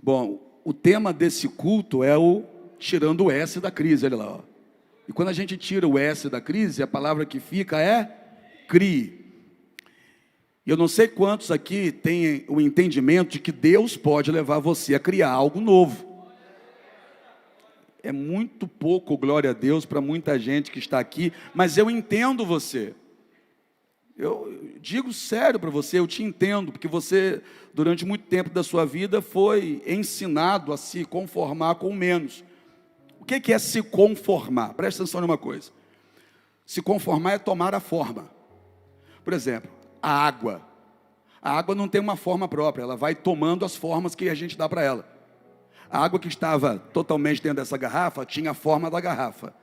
Bom, o tema desse culto é o tirando o S da crise, olha lá. Ó. E quando a gente tira o S da crise, a palavra que fica é crie. Eu não sei quantos aqui têm o entendimento de que Deus pode levar você a criar algo novo. É muito pouco, glória a Deus, para muita gente que está aqui, mas eu entendo você. Eu digo sério para você, eu te entendo, porque você, durante muito tempo da sua vida, foi ensinado a se conformar com menos. O que é se conformar? Presta atenção numa coisa. Se conformar é tomar a forma. Por exemplo, a água. A água não tem uma forma própria, ela vai tomando as formas que a gente dá para ela. A água que estava totalmente dentro dessa garrafa, tinha a forma da garrafa.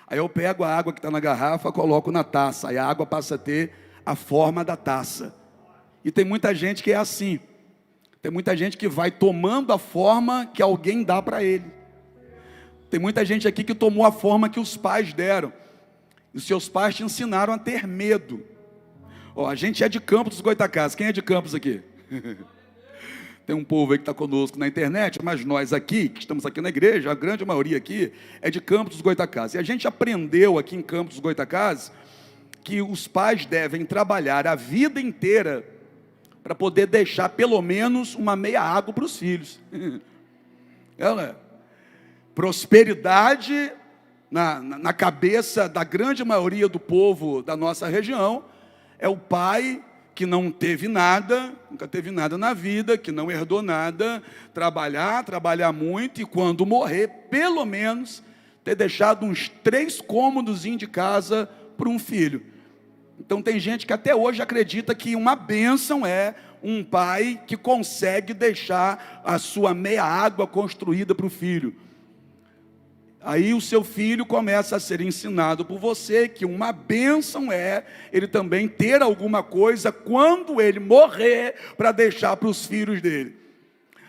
Aí eu pego a água que está na garrafa, coloco na taça, aí a água passa a ter a forma da taça. E tem muita gente que é assim. Tem muita gente que vai tomando a forma que alguém dá para ele. Tem muita gente aqui que tomou a forma que os pais deram. E os seus pais te ensinaram a ter medo. Ó, a gente é de Campos dos Goytacazes. Quem é de Campos aqui? Tem um povo aí que está conosco na internet, mas nós aqui, que estamos aqui na igreja, a grande maioria aqui é de Campos dos Goytacazes. E a gente aprendeu aqui em Campos dos Goytacazes que os pais devem trabalhar a vida inteira para poder deixar pelo menos uma meia água para os filhos. Prosperidade na cabeça da grande maioria do povo da nossa região é o pai que não teve nada, nunca teve nada na vida, que não herdou nada, trabalhar muito e quando morrer, pelo menos, ter deixado uns 3 cômodos de casa para um filho. Então tem gente que até hoje acredita que uma bênção é um pai que consegue deixar a sua meia água construída para o filho. Aí o seu filho começa a ser ensinado por você que uma bênção é ele também ter alguma coisa quando ele morrer para deixar para os filhos dele.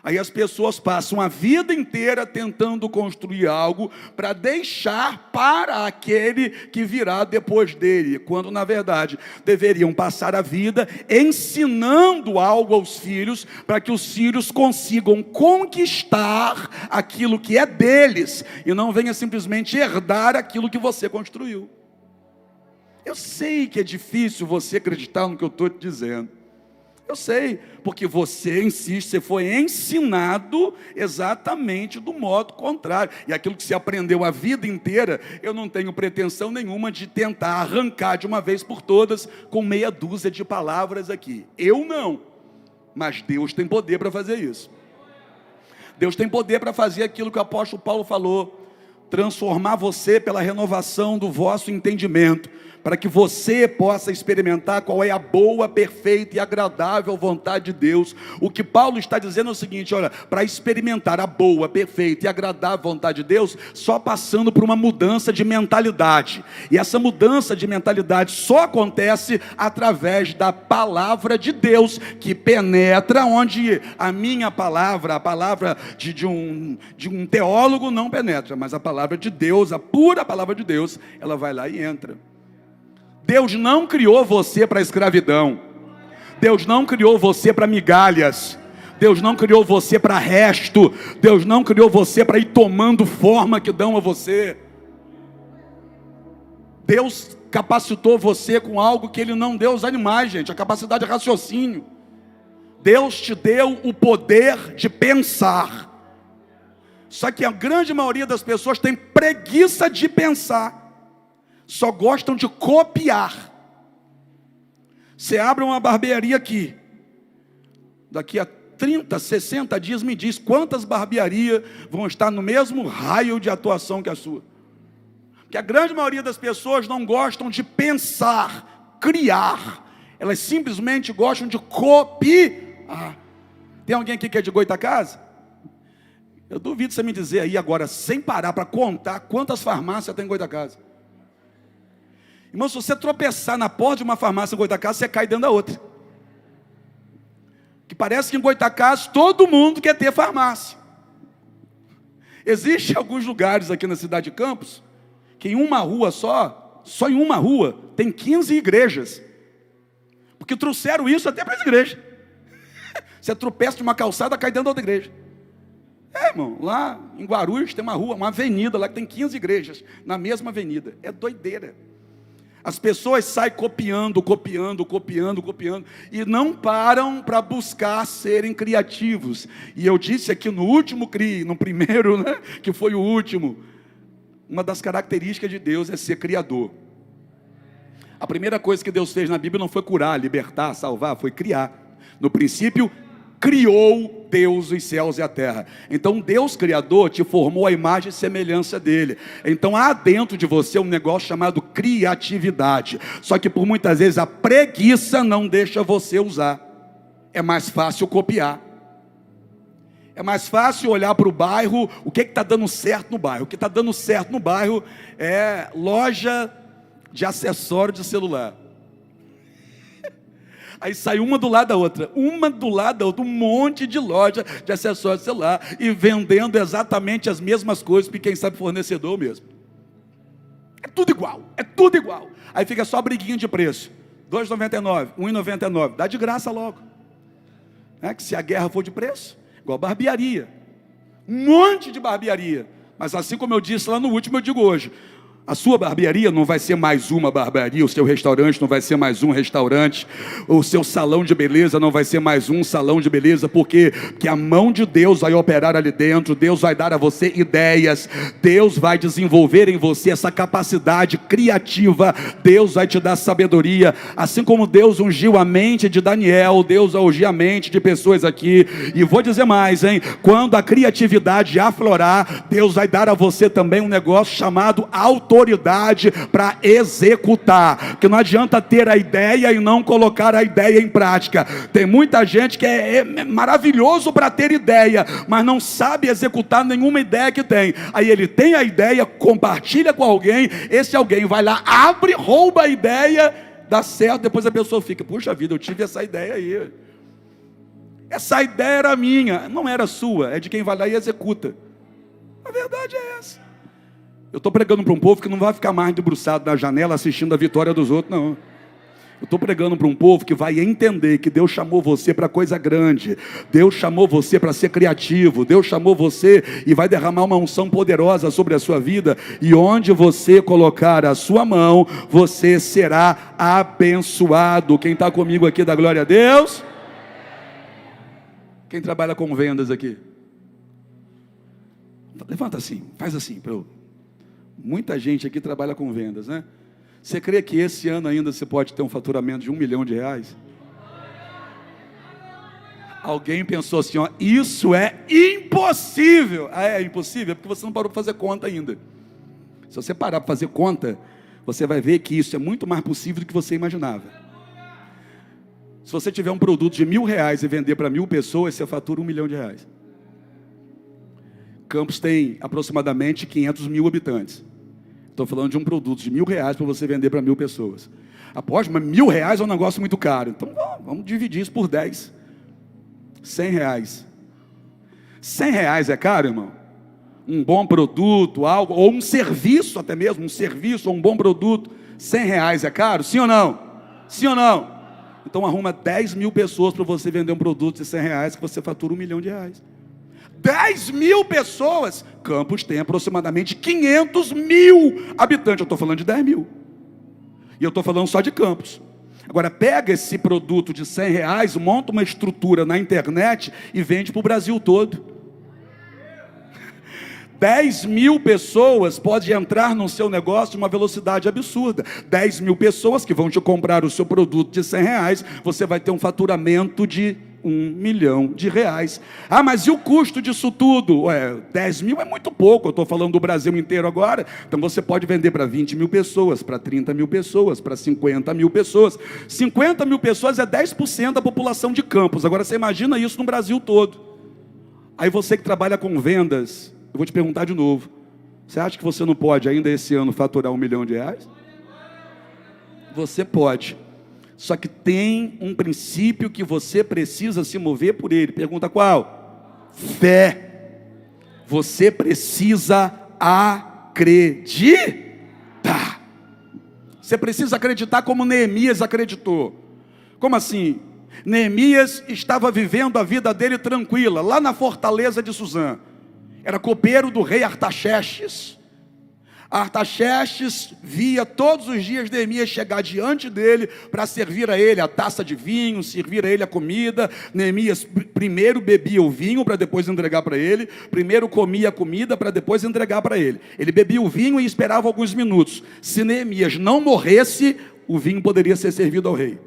Aí as pessoas passam a vida inteira tentando construir algo para deixar para aquele que virá depois dele, quando na verdade deveriam passar a vida ensinando algo aos filhos, para que os filhos consigam conquistar aquilo que é deles, e não venha simplesmente herdar aquilo que você construiu. Eu sei que é difícil você acreditar no que eu estou te dizendo. Eu sei, porque você insiste, você foi ensinado exatamente do modo contrário. E aquilo que você aprendeu a vida inteira, eu não tenho pretensão nenhuma de tentar arrancar de uma vez por todas com meia dúzia de palavras aqui. Eu não, mas Deus tem poder para fazer isso. Deus tem poder para fazer aquilo que o apóstolo Paulo falou, transformar você pela renovação do vosso entendimento, para que você possa experimentar qual é a boa, perfeita e agradável vontade de Deus. O que Paulo está dizendo é o seguinte, olha, para experimentar a boa, perfeita e agradável vontade de Deus, só passando por uma mudança de mentalidade. E essa mudança de mentalidade só acontece através da palavra de Deus, que penetra onde a minha palavra, a palavra de um teólogo não penetra, mas a palavra de Deus, a pura palavra de Deus, ela vai lá e entra. Deus não criou você para a escravidão. Deus não criou você para migalhas. Deus não criou você para resto. Deus não criou você para ir tomando forma que dão a você. Deus capacitou você com algo que Ele não deu aos animais, gente, a capacidade de raciocínio. Deus te deu o poder de pensar. Só que a grande maioria das pessoas tem preguiça de pensar. Só gostam de copiar. Você abre uma barbearia aqui, daqui a 30, 60 dias me diz quantas barbearias vão estar no mesmo raio de atuação que a sua. Porque a grande maioria das pessoas não gostam de pensar, criar. Elas simplesmente gostam de copiar. Tem alguém aqui que é de Goytacazes? Eu duvido você me dizer aí agora, sem parar para contar quantas farmácias tem em Goytacazes. Irmão, se você tropeçar na porta de uma farmácia em Goytacazes, você cai dentro da outra. Que parece que em Goytacazes todo mundo quer ter farmácia. Existem alguns lugares aqui na cidade de Campos, que em uma rua só em uma rua, tem 15 igrejas. Porque trouxeram isso até para as igrejas. Você tropeça de uma calçada, cai dentro da outra igreja. Irmão, lá em Guarulhos tem uma rua, uma avenida lá que tem 15 igrejas, na mesma avenida. É doideira. As pessoas saem copiando, e não param para buscar serem criativos. E eu disse aqui no último CRI, no primeiro, né, que foi o último, uma das características de Deus é ser criador. A primeira coisa que Deus fez na Bíblia não foi curar, libertar, salvar, foi criar. No princípio, criou Deus os céus e a terra. Então Deus criador te formou a imagem e semelhança dele. Então há dentro de você um negócio chamado criatividade. Só que por muitas vezes a preguiça não deixa você usar. É mais fácil copiar. É mais fácil olhar para o bairro, o que está dando certo no bairro. O que está dando certo no bairro é loja de acessório de celular. Aí sai uma do lado da outra, um monte de loja de acessórios de celular, e vendendo exatamente as mesmas coisas, porque quem sabe fornecedor mesmo. É tudo igual. Aí fica só briguinha de preço, R$ 2,99, R$ 1,99, dá de graça logo. Que se a guerra for de preço, igual barbearia, um monte de barbearia. Mas assim como eu disse lá no último, eu digo hoje, a sua barbearia não vai ser mais uma barbearia, o seu restaurante não vai ser mais um restaurante, o seu salão de beleza não vai ser mais um salão de beleza, porque a mão de Deus vai operar ali dentro, Deus vai dar a você ideias, Deus vai desenvolver em você essa capacidade criativa, Deus vai te dar sabedoria, assim como Deus ungiu a mente de Daniel, Deus vai ungir a mente de pessoas aqui, e vou dizer mais, quando a criatividade aflorar, Deus vai dar a você também um negócio chamado autoridade para executar, porque não adianta ter a ideia e não colocar a ideia em prática. Tem muita gente que é maravilhoso para ter ideia, mas não sabe executar nenhuma ideia que tem. Aí ele tem a ideia, compartilha com alguém, esse alguém vai lá, abre, rouba a ideia, dá certo, depois a pessoa fica, puxa vida, eu tive essa ideia aí, essa ideia era minha, não era sua, é de quem vai lá e executa. A verdade é essa. Eu estou pregando para um povo que não vai ficar mais debruçado na janela assistindo a vitória dos outros, não. Eu estou pregando para um povo que vai entender que Deus chamou você para coisa grande, Deus chamou você para ser criativo, Deus chamou você e vai derramar uma unção poderosa sobre a sua vida, e onde você colocar a sua mão, você será abençoado. Quem está comigo aqui, dá glória a Deus? Quem trabalha com vendas aqui? Levanta assim, faz assim para eu... Muita gente aqui trabalha com vendas, né? Você crê que esse ano ainda você pode ter um faturamento de R$1 milhão? Alguém pensou assim, isso é impossível. É impossível? É porque você não parou para fazer conta ainda. Se você parar para fazer conta, você vai ver que isso é muito mais possível do que você imaginava. Se você tiver um produto de R$1.000 e vender para 1.000 pessoas, você fatura R$1 milhão. Campos tem aproximadamente 500 mil habitantes. Estou falando de um produto de R$1.000 para você vender para 1.000 pessoas. Após, mas R$1.000 é um negócio muito caro. Então vamos dividir isso por 10. R$100. R$100 é caro, irmão? Um bom produto, algo, ou um serviço até mesmo, um serviço ou um bom produto. R$100 é caro? Sim ou não? Sim ou não? Então arruma 10 mil pessoas para você vender um produto de R$100 que você fatura R$1 milhão. 10 mil pessoas. Campos tem aproximadamente 500 mil habitantes. Eu estou falando de 10 mil. E eu estou falando só de Campos. Agora pega esse produto de R$100, monta uma estrutura na internet e vende para o Brasil todo. 10 mil pessoas podem entrar no seu negócio de uma velocidade absurda. 10 mil pessoas que vão te comprar o seu produto de R$100, você vai ter um faturamento de R$1 milhão. Ah, mas e o custo disso tudo? 10 mil é muito pouco, eu estou falando do Brasil inteiro agora. Então você pode vender para 20 mil pessoas, para 30 mil pessoas, para 50 mil pessoas. 50 mil pessoas é 10% da população de Campos. Agora você imagina isso no Brasil todo. Aí você que trabalha com vendas, eu vou te perguntar de novo, você acha que você não pode ainda esse ano faturar R$1 milhão? Você pode. Só que tem um princípio que você precisa se mover por ele. Pergunta qual? Fé. Você precisa acreditar. Você precisa acreditar como Neemias acreditou. Como assim? Neemias estava vivendo a vida dele tranquila, lá na fortaleza de Suzã. era copeiro do rei Artaxerxes. Artaxerxes via todos os dias Neemias chegar diante dele para servir a ele a taça de vinho, servir a ele a comida. Neemias primeiro bebia o vinho para depois entregar para ele, primeiro comia a comida para depois entregar para ele. Ele bebia o vinho e esperava alguns minutos. Se Neemias não morresse, o vinho poderia ser servido ao rei.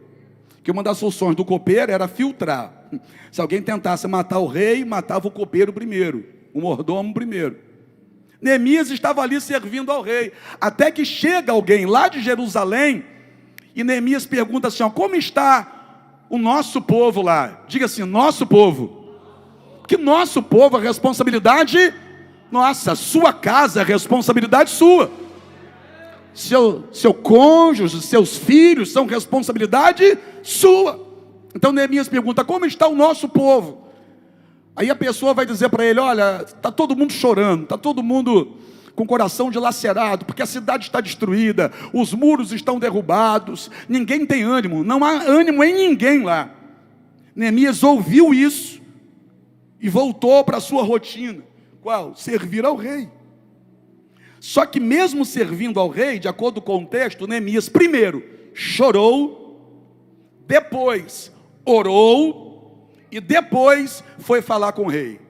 Que uma das funções do copeiro era filtrar. Se alguém tentasse matar o rei, matava o copeiro primeiro, o mordomo primeiro. Neemias estava ali servindo ao rei, até que chega alguém lá de Jerusalém, e Neemias pergunta assim, como está o nosso povo lá? Diga assim, nosso povo. Que nosso povo é responsabilidade nossa, sua casa é responsabilidade sua. Seu cônjuge, seus filhos são responsabilidade sua. Então Neemias pergunta, como está o nosso povo? Aí a pessoa vai dizer para ele, olha, está todo mundo chorando, está todo mundo com o coração dilacerado, porque a cidade está destruída, os muros estão derrubados, ninguém tem ânimo, não há ânimo em ninguém lá. Neemias ouviu isso e voltou para a sua rotina. Qual? Servir ao rei. Só que mesmo servindo ao rei, de acordo com o texto, Neemias primeiro chorou, depois orou, e depois foi falar com o rei.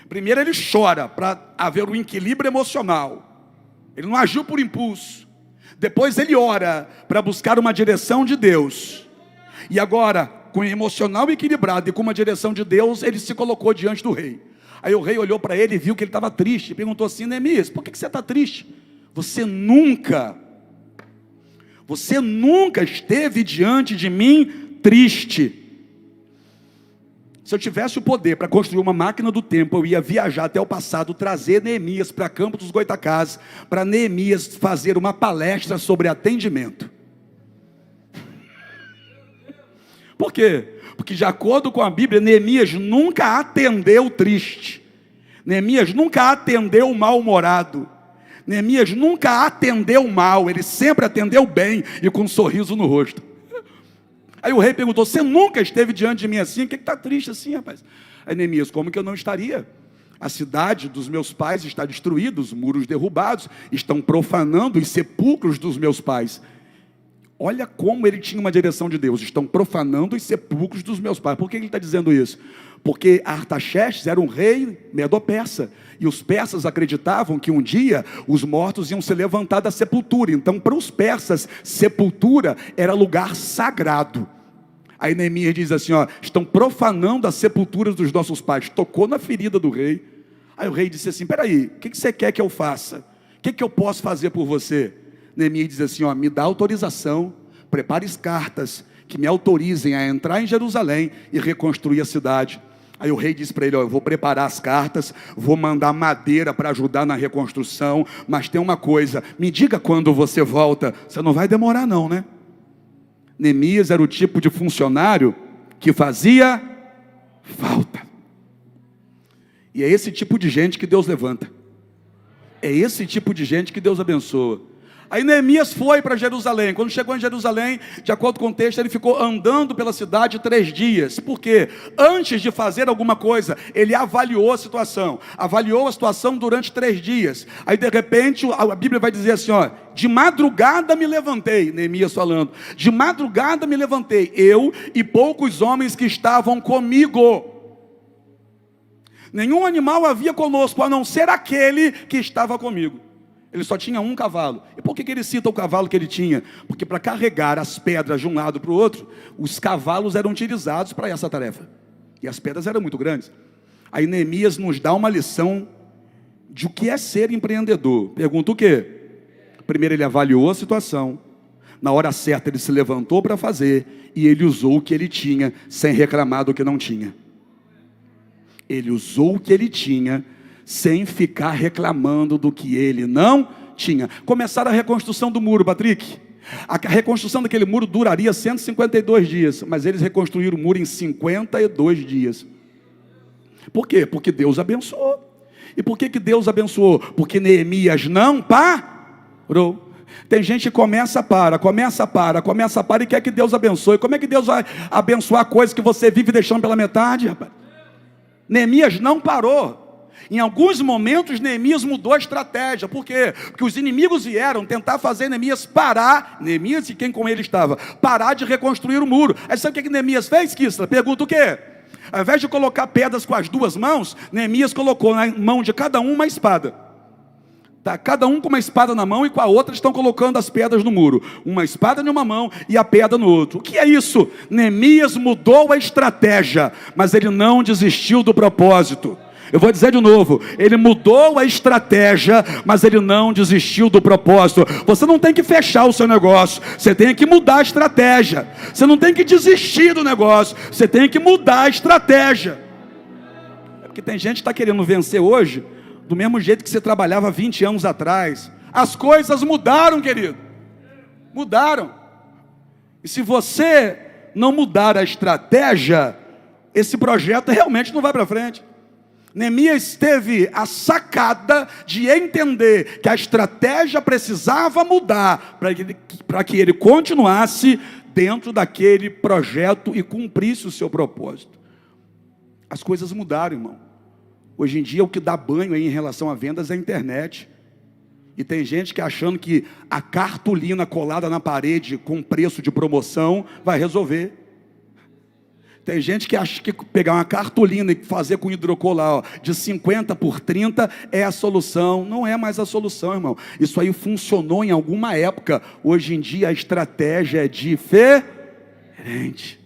Primeiro ele chora para haver um equilíbrio emocional. Ele não agiu por impulso. Depois ele ora para buscar uma direção de Deus. E agora, com o emocional equilibrado e com uma direção de Deus, ele se colocou diante do rei. Aí o rei olhou para ele e viu que ele estava triste. Perguntou assim, Neemias, por que você está triste? Você nunca esteve diante de mim triste. Se eu tivesse o poder para construir uma máquina do tempo, eu ia viajar até o passado, trazer Neemias para Campo dos Goitacazes, para Neemias fazer uma palestra sobre atendimento. Por quê? Porque de acordo com a Bíblia, Neemias nunca atendeu triste. Neemias nunca atendeu mal-humorado. Neemias nunca atendeu mal, ele sempre atendeu bem e com um sorriso no rosto. Aí o rei perguntou, você nunca esteve diante de mim assim? O que está triste assim, rapaz? Aí Neemias, como que eu não estaria? A cidade dos meus pais está destruída, os muros derrubados, estão profanando os sepulcros dos meus pais. Olha como ele tinha uma direção de Deus, estão profanando os sepulcros dos meus pais. Por que ele está dizendo isso? Porque Artaxerxes era um rei medo-persa, e os persas acreditavam que um dia os mortos iam se levantar da sepultura. Então para os persas, sepultura era lugar sagrado. Aí Neemias diz assim, estão profanando as sepulturas dos nossos pais. Tocou na ferida do rei. Aí o rei disse assim, peraí, o que você quer que eu faça? O que eu posso fazer por você? Neemias diz assim, me dá autorização, prepare as cartas que me autorizem a entrar em Jerusalém e reconstruir a cidade. Aí o rei disse para ele, eu vou preparar as cartas, vou mandar madeira para ajudar na reconstrução, mas tem uma coisa, me diga quando você volta. Você não vai demorar não, né? Neemias era o tipo de funcionário que fazia falta. E é esse tipo de gente que Deus levanta. É esse tipo de gente que Deus abençoa. Aí Neemias foi para Jerusalém. Quando chegou em Jerusalém, de acordo com o texto, ele ficou andando pela cidade 3 dias. Por quê? Antes de fazer alguma coisa, ele avaliou a situação. Avaliou a situação durante 3 dias. Aí de repente, a Bíblia vai dizer assim, de madrugada me levantei, Neemias falando. De madrugada me levantei, eu e poucos homens que estavam comigo. Nenhum animal havia conosco, a não ser aquele que estava comigo. Ele só tinha um cavalo. E por que ele cita o cavalo que ele tinha? Porque para carregar as pedras de um lado para o outro, os cavalos eram utilizados para essa tarefa. E as pedras eram muito grandes. Aí Neemias nos dá uma lição de o que é ser empreendedor. Pergunta o quê? Primeiro ele avaliou a situação. Na hora certa ele se levantou para fazer. E ele usou o que ele tinha, sem reclamar do que não tinha. Ele usou o que ele tinha, sem ficar reclamando do que ele não tinha. Começaram a reconstrução do muro, Patrick. A reconstrução daquele muro duraria 152 dias, mas eles reconstruíram o muro em 52 dias. Por quê? Porque Deus abençoou. E por que Deus abençoou? Porque Neemias não parou. Tem gente que começa e quer que Deus abençoe. Como é que Deus vai abençoar coisas que você vive deixando pela metade, rapaz? Neemias não parou. Em alguns momentos, Neemias mudou a estratégia. Por quê? Porque os inimigos vieram tentar fazer Neemias parar, Neemias e quem com ele estava, parar de reconstruir o muro. Aí sabe o que Neemias fez, Kisla? Pergunta o quê? Ao invés de colocar pedras com as duas mãos, Neemias colocou na mão de cada um uma espada. Tá, cada um com uma espada na mão e com a outra estão colocando as pedras no muro. Uma espada em uma mão e a pedra no outro. O que é isso? Neemias mudou a estratégia, mas ele não desistiu do propósito. Eu vou dizer de novo, ele mudou a estratégia, mas ele não desistiu do propósito. Você não tem que fechar o seu negócio, você tem que mudar a estratégia. Você não tem que desistir do negócio, você tem que mudar a estratégia. É porque tem gente que está querendo vencer hoje, do mesmo jeito que você trabalhava 20 anos atrás. As coisas mudaram, querido. Mudaram. E se você não mudar a estratégia, esse projeto realmente não vai para frente. Neemias teve a sacada de entender que a estratégia precisava mudar para que ele continuasse dentro daquele projeto e cumprisse o seu propósito. As coisas mudaram, irmão. Hoje em dia o que dá banho aí em relação a vendas é a internet. E tem gente que achando que a cartolina colada na parede com preço de promoção vai resolver. Tem gente que acha que pegar uma cartolina e fazer com hidrocolar, ó, de 50 por 30 é a solução. Não é mais a solução, irmão. Isso aí funcionou em alguma época. Hoje em dia a estratégia é diferente.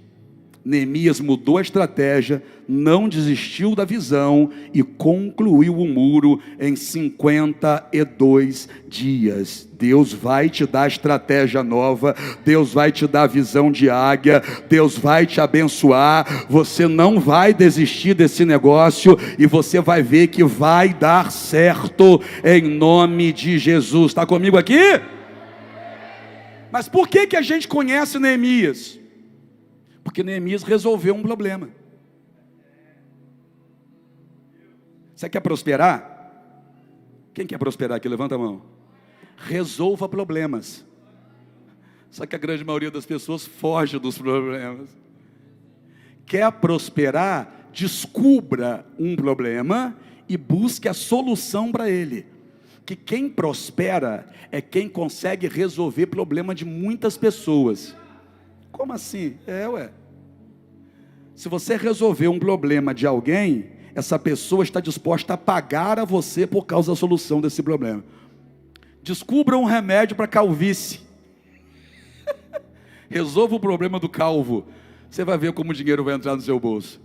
Neemias mudou a estratégia, não desistiu da visão e concluiu o muro em 52 dias. Deus vai te dar estratégia nova, Deus vai te dar visão de águia, Deus vai te abençoar. Você não vai desistir desse negócio e você vai ver que vai dar certo em nome de Jesus. Está comigo aqui? Mas por que a gente conhece Neemias? Porque Neemias resolveu um problema. Você quer prosperar? Quem quer prosperar aqui? Levanta a mão. Resolva problemas. Só que a grande maioria das pessoas foge dos problemas. Quer prosperar? Descubra um problema e busque a solução para ele. Que quem prospera é quem consegue resolver problema de muitas pessoas. Como assim? Se você resolver um problema de alguém, essa pessoa está disposta a pagar a você por causa da solução desse problema. Descubra um remédio para calvície. Resolva o problema do calvo. Você vai ver como o dinheiro vai entrar no seu bolso.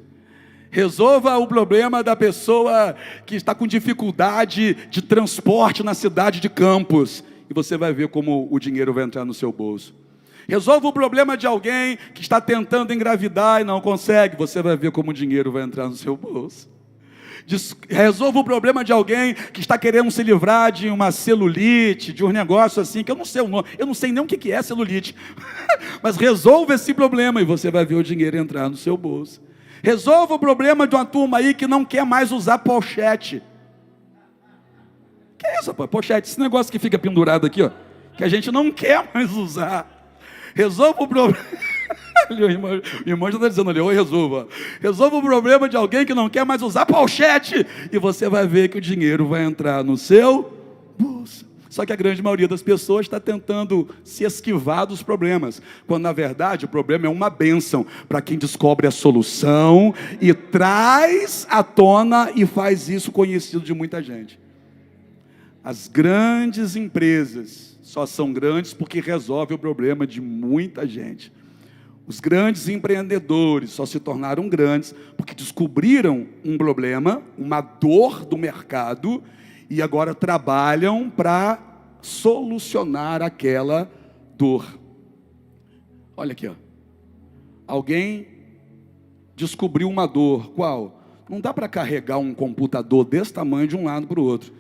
Resolva o problema da pessoa que está com dificuldade de transporte na cidade de Campos. E você vai ver como o dinheiro vai entrar no seu bolso. Resolva o problema de alguém que está tentando engravidar e não consegue. Você vai ver como o dinheiro vai entrar no seu bolso. Resolva o problema de alguém que está querendo se livrar de uma celulite, de um negócio assim, que eu não sei o nome, eu não sei nem o que é celulite. Mas resolva esse problema e você vai ver o dinheiro entrar no seu bolso. Resolva o problema de uma turma aí que não quer mais usar pochete. Que é isso, pochete? Esse negócio que fica pendurado aqui, ó, que a gente não quer mais usar. Resolva o problema. O irmão já está dizendo ali, resolva. Resolva o problema de alguém que não quer mais usar pochete. E você vai ver que o dinheiro vai entrar no seu bolso. Só que a grande maioria das pessoas está tentando se esquivar dos problemas, quando na verdade o problema é uma bênção para quem descobre a solução e traz à tona e faz isso conhecido de muita gente. As grandes empresas só são grandes porque resolvem o problema de muita gente. Os grandes empreendedores só se tornaram grandes porque descobriram um problema, uma dor do mercado, e agora trabalham para solucionar aquela dor. Olha aqui, ó. Alguém descobriu uma dor. Qual? Não dá para carregar um computador desse tamanho de um lado para o outro.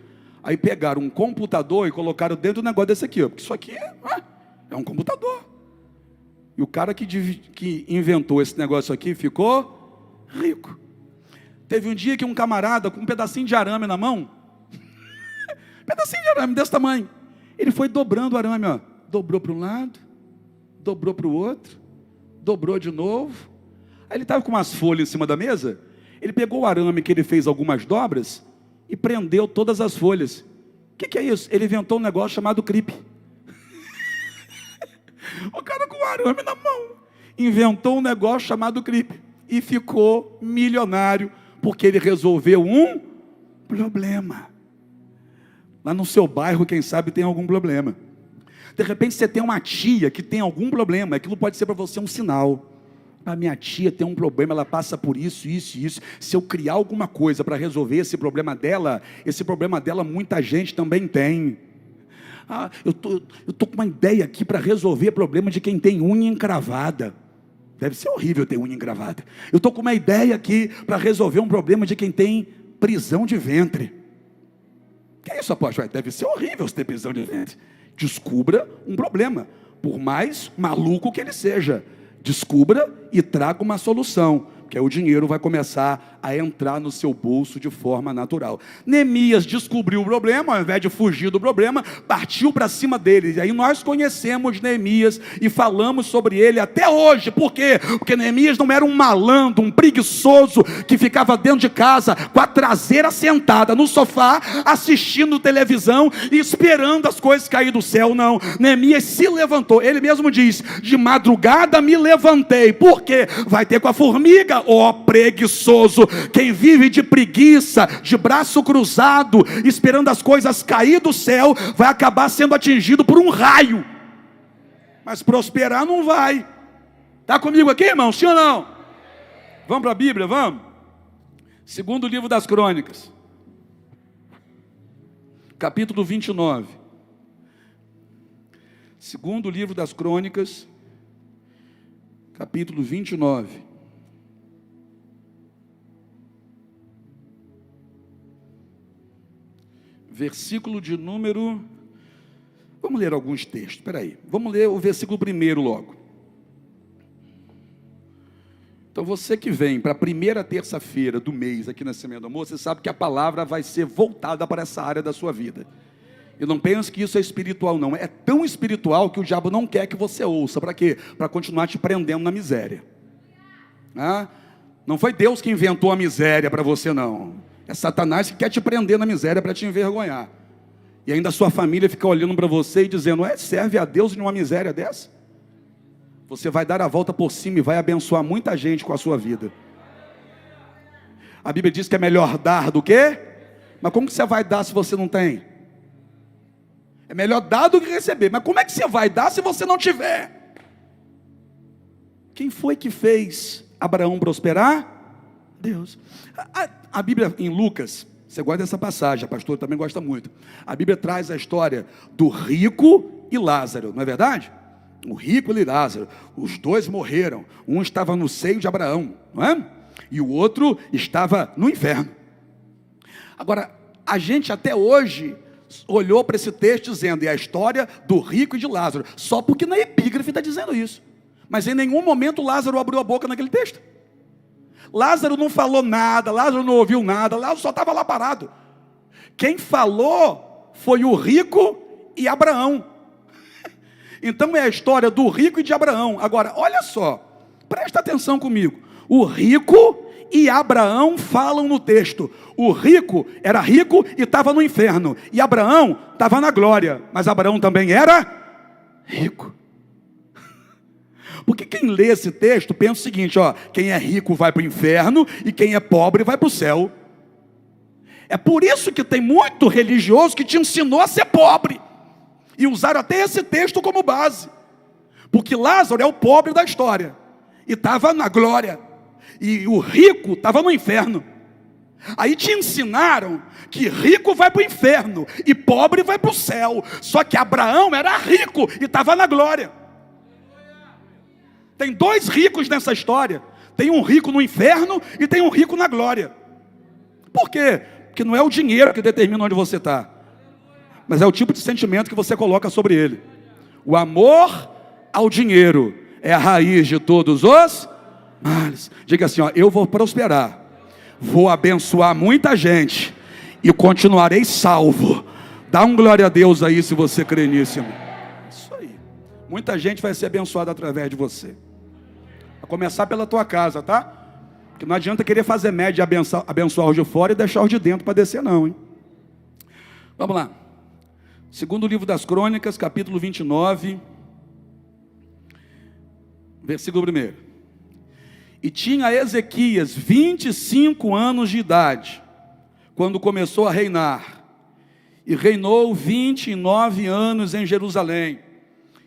Aí pegaram um computador e colocaram dentro do negócio desse aqui, ó, porque isso aqui é um computador. E o cara que inventou esse negócio aqui ficou rico. Teve um dia que um camarada com um pedacinho de arame na mão, pedacinho de arame desse tamanho, ele foi dobrando o arame, ó, dobrou para um lado, dobrou para o outro, dobrou de novo. Aí ele estava com umas folhas em cima da mesa, ele pegou o arame que ele fez algumas dobras e prendeu todas as folhas. O que é isso? Ele inventou um negócio chamado cripe. O cara com o arame na mão inventou um negócio chamado cripe e ficou milionário porque ele resolveu um problema. Lá no seu bairro, quem sabe, tem algum problema. De repente você tem uma tia que tem algum problema. Aquilo pode ser para você um sinal. A minha tia tem um problema, ela passa por isso, isso e isso. Se eu criar alguma coisa para resolver esse problema dela muita gente também tem. Eu tô com uma ideia aqui para resolver o problema de quem tem unha encravada. Deve ser horrível ter unha encravada. Eu estou com uma ideia aqui para resolver um problema de quem tem prisão de ventre. Que é isso, apóstolo? Deve ser horrível você ter prisão de ventre. Descubra um problema, por mais maluco que ele seja. Descubra e traga uma solução, porque aí o dinheiro vai começar a entrar no seu bolso de forma natural. Neemias descobriu o problema, ao invés de fugir do problema, partiu para cima dele. E aí nós conhecemos Neemias e falamos sobre ele até hoje. Por quê? Porque Neemias não era um malandro, um preguiçoso que ficava dentro de casa com a traseira sentada no sofá, assistindo televisão e esperando as coisas cair do céu. Não, Neemias se levantou. Ele mesmo diz: de madrugada me levantei. Por quê? Vai ter com a formiga, ó preguiçoso. Quem vive de preguiça, de braço cruzado, esperando as coisas cair do céu, vai acabar sendo atingido por um raio. Mas prosperar não vai. Está comigo aqui, irmão? Sim ou não? Vamos para a Bíblia, vamos? Segundo livro das Crônicas, capítulo 29. Segundo livro das Crônicas, capítulo 29. Versículo de número... Vamos ler alguns textos, espera aí. Vamos ler o versículo primeiro logo. Então você que vem para a primeira terça-feira do mês aqui na Semente do Amor, você sabe que a palavra vai ser voltada para essa área da sua vida. E não pense que isso é espiritual, não. É tão espiritual que o diabo não quer que você ouça. Para quê? Para continuar te prendendo na miséria. Não foi Deus que inventou a miséria para você, não. É Satanás que quer te prender na miséria para te envergonhar. E ainda a sua família fica olhando para você e dizendo: serve a Deus numa miséria dessa? Você vai dar a volta por cima e vai abençoar muita gente com a sua vida. A Bíblia diz que é melhor dar do que? Mas como que você vai dar se você não tem? É melhor dar do que receber. Mas como é que você vai dar se você não tiver? Quem foi que fez Abraão prosperar? Deus. A Bíblia em Lucas, você gosta dessa passagem, a pastora também gosta muito. A Bíblia traz a história do rico e Lázaro, não é verdade? O rico e Lázaro, os dois morreram. Um estava no seio de Abraão, não é? E o outro estava no inferno. Agora, a gente até hoje olhou para esse texto dizendo: é a história do rico e de Lázaro, só porque na epígrafe está dizendo isso. Mas em nenhum momento Lázaro abriu a boca naquele texto. Lázaro não falou nada, Lázaro não ouviu nada, Lázaro só estava lá parado. Quem falou foi o rico e Abraão. Então é a história do rico e de Abraão. Agora, olha só, presta atenção comigo. O rico e Abraão falam no texto. O rico era rico e estava no inferno, e Abraão estava na glória, mas Abraão também era rico. Porque quem lê esse texto pensa o seguinte: quem é rico vai para o inferno e quem é pobre vai para o céu. É por isso que tem muito religioso que te ensinou a ser pobre, e usaram até esse texto como base, porque Lázaro é o pobre da história, e estava na glória, e o rico estava no inferno. Aí te ensinaram que rico vai para o inferno e pobre vai para o céu. Só que Abraão era rico e estava na glória. Tem dois ricos nessa história. Tem um rico no inferno e tem um rico na glória. Por quê? Porque não é o dinheiro que determina onde você está, mas é o tipo de sentimento que você coloca sobre ele. O amor ao dinheiro é a raiz de todos os males. Diga assim: eu vou prosperar, vou abençoar muita gente e continuarei salvo. Dá um glória a Deus aí se você crê nisso, irmão. Isso aí. Muita gente vai ser abençoada através de você. A começar pela tua casa, tá? Porque não adianta querer fazer média e abençoar os de fora e deixar os de dentro para descer não, hein? Vamos lá. Segundo livro das Crônicas, capítulo 29, versículo 1. E tinha Ezequias 25 anos de idade, quando começou a reinar, e reinou 29 anos em Jerusalém,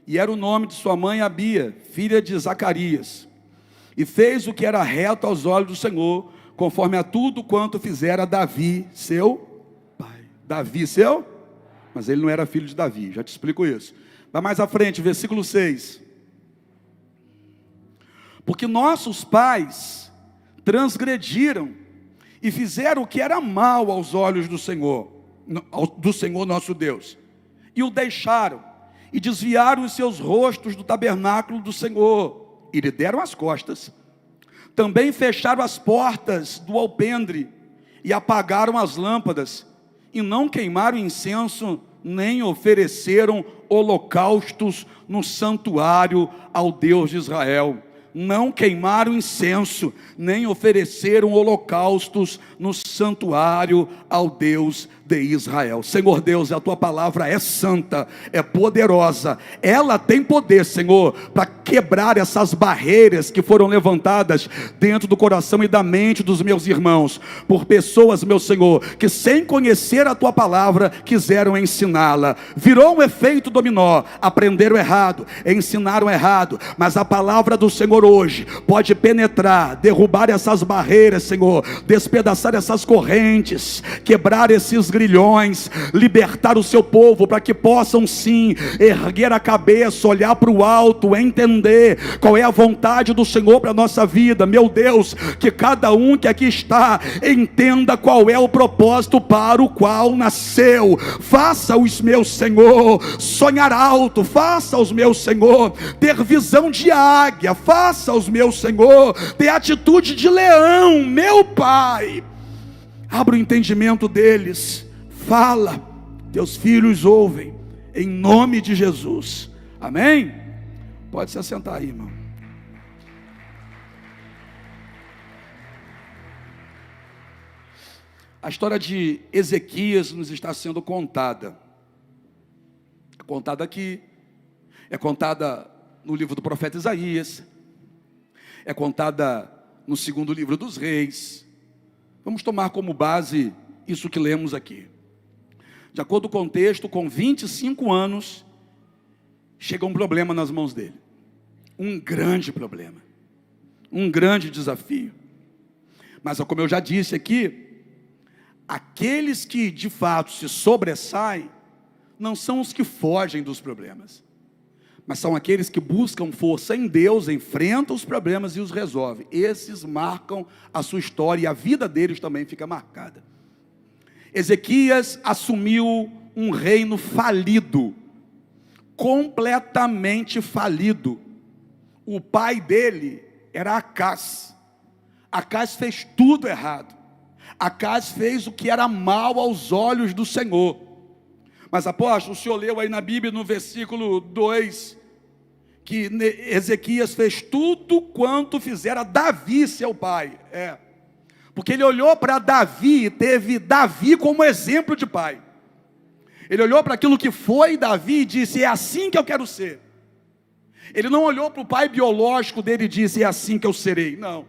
e era o nome de sua mãe Abia, filha de Zacarias, e fez o que era reto aos olhos do Senhor, conforme a tudo quanto fizera Davi, seu pai. Davi, seu? Mas ele não era filho de Davi, já te explico isso. Vai mais à frente, versículo 6. Porque nossos pais transgrediram e fizeram o que era mal aos olhos do Senhor nosso Deus, e o deixaram, e desviaram os seus rostos do tabernáculo do Senhor, e lhe deram as costas. Também fecharam as portas do alpendre, e apagaram as lâmpadas, e não queimaram incenso, nem ofereceram holocaustos no santuário ao Deus de Israel. Não queimaram incenso, nem ofereceram holocaustos no santuário ao Deus de Israel. Senhor Deus, a tua palavra é santa, é poderosa, ela tem poder, Senhor, para quebrar essas barreiras que foram levantadas dentro do coração e da mente dos meus irmãos, por pessoas, meu Senhor, que sem conhecer a tua palavra, quiseram ensiná-la. Virou um efeito dominó, aprenderam errado, ensinaram errado, mas a palavra do Senhor hoje pode penetrar, derrubar essas barreiras, Senhor, despedaçar essas correntes, quebrar esses grilhões, libertar o seu povo, para que possam sim erguer a cabeça, olhar para o alto, entender qual é a vontade do Senhor para a nossa vida. Meu Deus, que cada um que aqui está entenda qual é o propósito para o qual nasceu. Faça-os, meu Senhor, sonhar alto, faça-os, meu Senhor, ter visão de águia, faça-os, meu Senhor, ter atitude de leão, meu Pai. Abra o entendimento deles, fala, teus filhos ouvem, em nome de Jesus, amém? Pode se assentar aí, irmão. A história de Ezequias nos está sendo contada. É contada aqui, é contada no livro do profeta Isaías, é contada no segundo livro dos reis. Vamos tomar como base isso que lemos aqui. De acordo com o contexto, com 25 anos, chega um problema nas mãos dele. Um grande problema. Um grande desafio. Mas como eu já disse aqui, aqueles que de fato se sobressaem, não são os que fogem dos problemas, mas são aqueles que buscam força em Deus, enfrentam os problemas e os resolvem. Esses marcam a sua história e a vida deles também fica marcada. Ezequias assumiu um reino falido, completamente falido. O pai dele era Acaz. Acaz fez tudo errado. Acaz fez o que era mal aos olhos do Senhor. Mas apóstolo, o senhor leu aí na Bíblia no versículo 2, que Ezequias fez tudo quanto fizera Davi, seu pai. Porque ele olhou para Davi e teve Davi como exemplo de pai. Ele olhou para aquilo que foi Davi e disse: é assim que eu quero ser. Ele não olhou para o pai biológico dele e disse: é assim que eu serei. Não.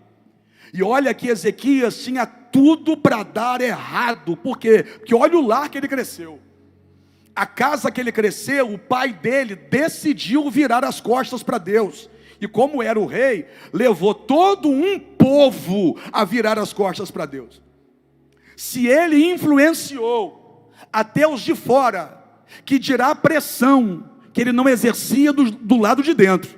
E olha que Ezequias tinha tudo para dar errado. Por quê? Porque olha o lar que ele cresceu. A casa que ele cresceu, o pai dele decidiu virar as costas para Deus. E como era o rei, levou todo um povo a virar as costas para Deus. Se ele influenciou até os de fora, que dirá a pressão que ele não exercia do lado de dentro.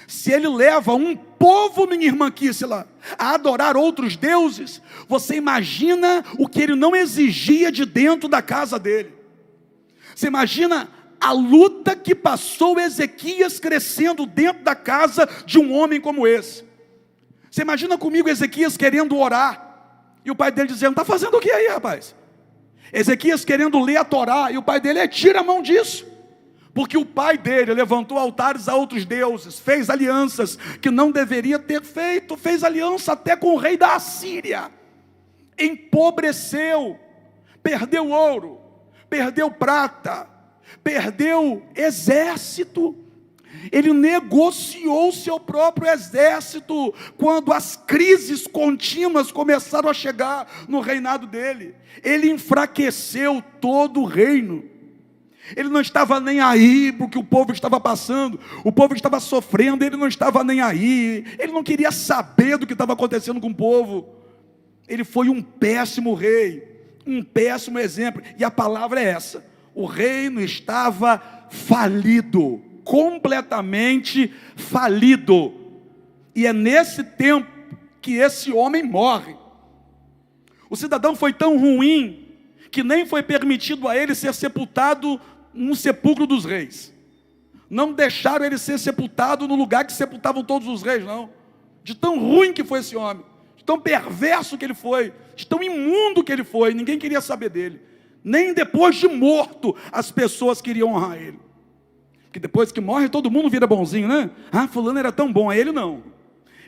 Se ele leva um povo, minha irmã Kíssila, a adorar outros deuses, você imagina o que ele não exigia de dentro da casa dele. Você imagina a luta que passou Ezequias crescendo dentro da casa de um homem como esse. Você imagina comigo Ezequias querendo orar, e o pai dele dizendo: está fazendo o que aí, rapaz? Ezequias querendo ler a Torá, e o pai dele: tira a mão disso. Porque o pai dele levantou altares a outros deuses, fez alianças que não deveria ter feito, fez aliança até com o rei da Assíria, empobreceu, perdeu ouro, perdeu prata, perdeu exército. Ele negociou seu próprio exército quando as crises contínuas começaram a chegar no reinado dele. Ele enfraqueceu todo o reino. Ele não estava nem aí para o que o povo estava passando. O povo estava sofrendo, ele não estava nem aí. Ele não queria saber do que estava acontecendo com o povo. Ele foi um péssimo rei, um péssimo exemplo. E a palavra é essa: o reino estava falido, completamente falido. E é nesse tempo que esse homem morre. O cidadão foi tão ruim que nem foi permitido a ele ser sepultado no sepulcro dos reis. Não deixaram ele ser sepultado no lugar que sepultavam todos os reis, não. De tão ruim que foi esse homem, de tão perverso que ele foi, de tão imundo que ele foi, ninguém queria saber dele. Nem depois de morto as pessoas queriam honrar ele. Porque depois que morre todo mundo vira bonzinho, né? Ah, fulano era tão bom, a ele não.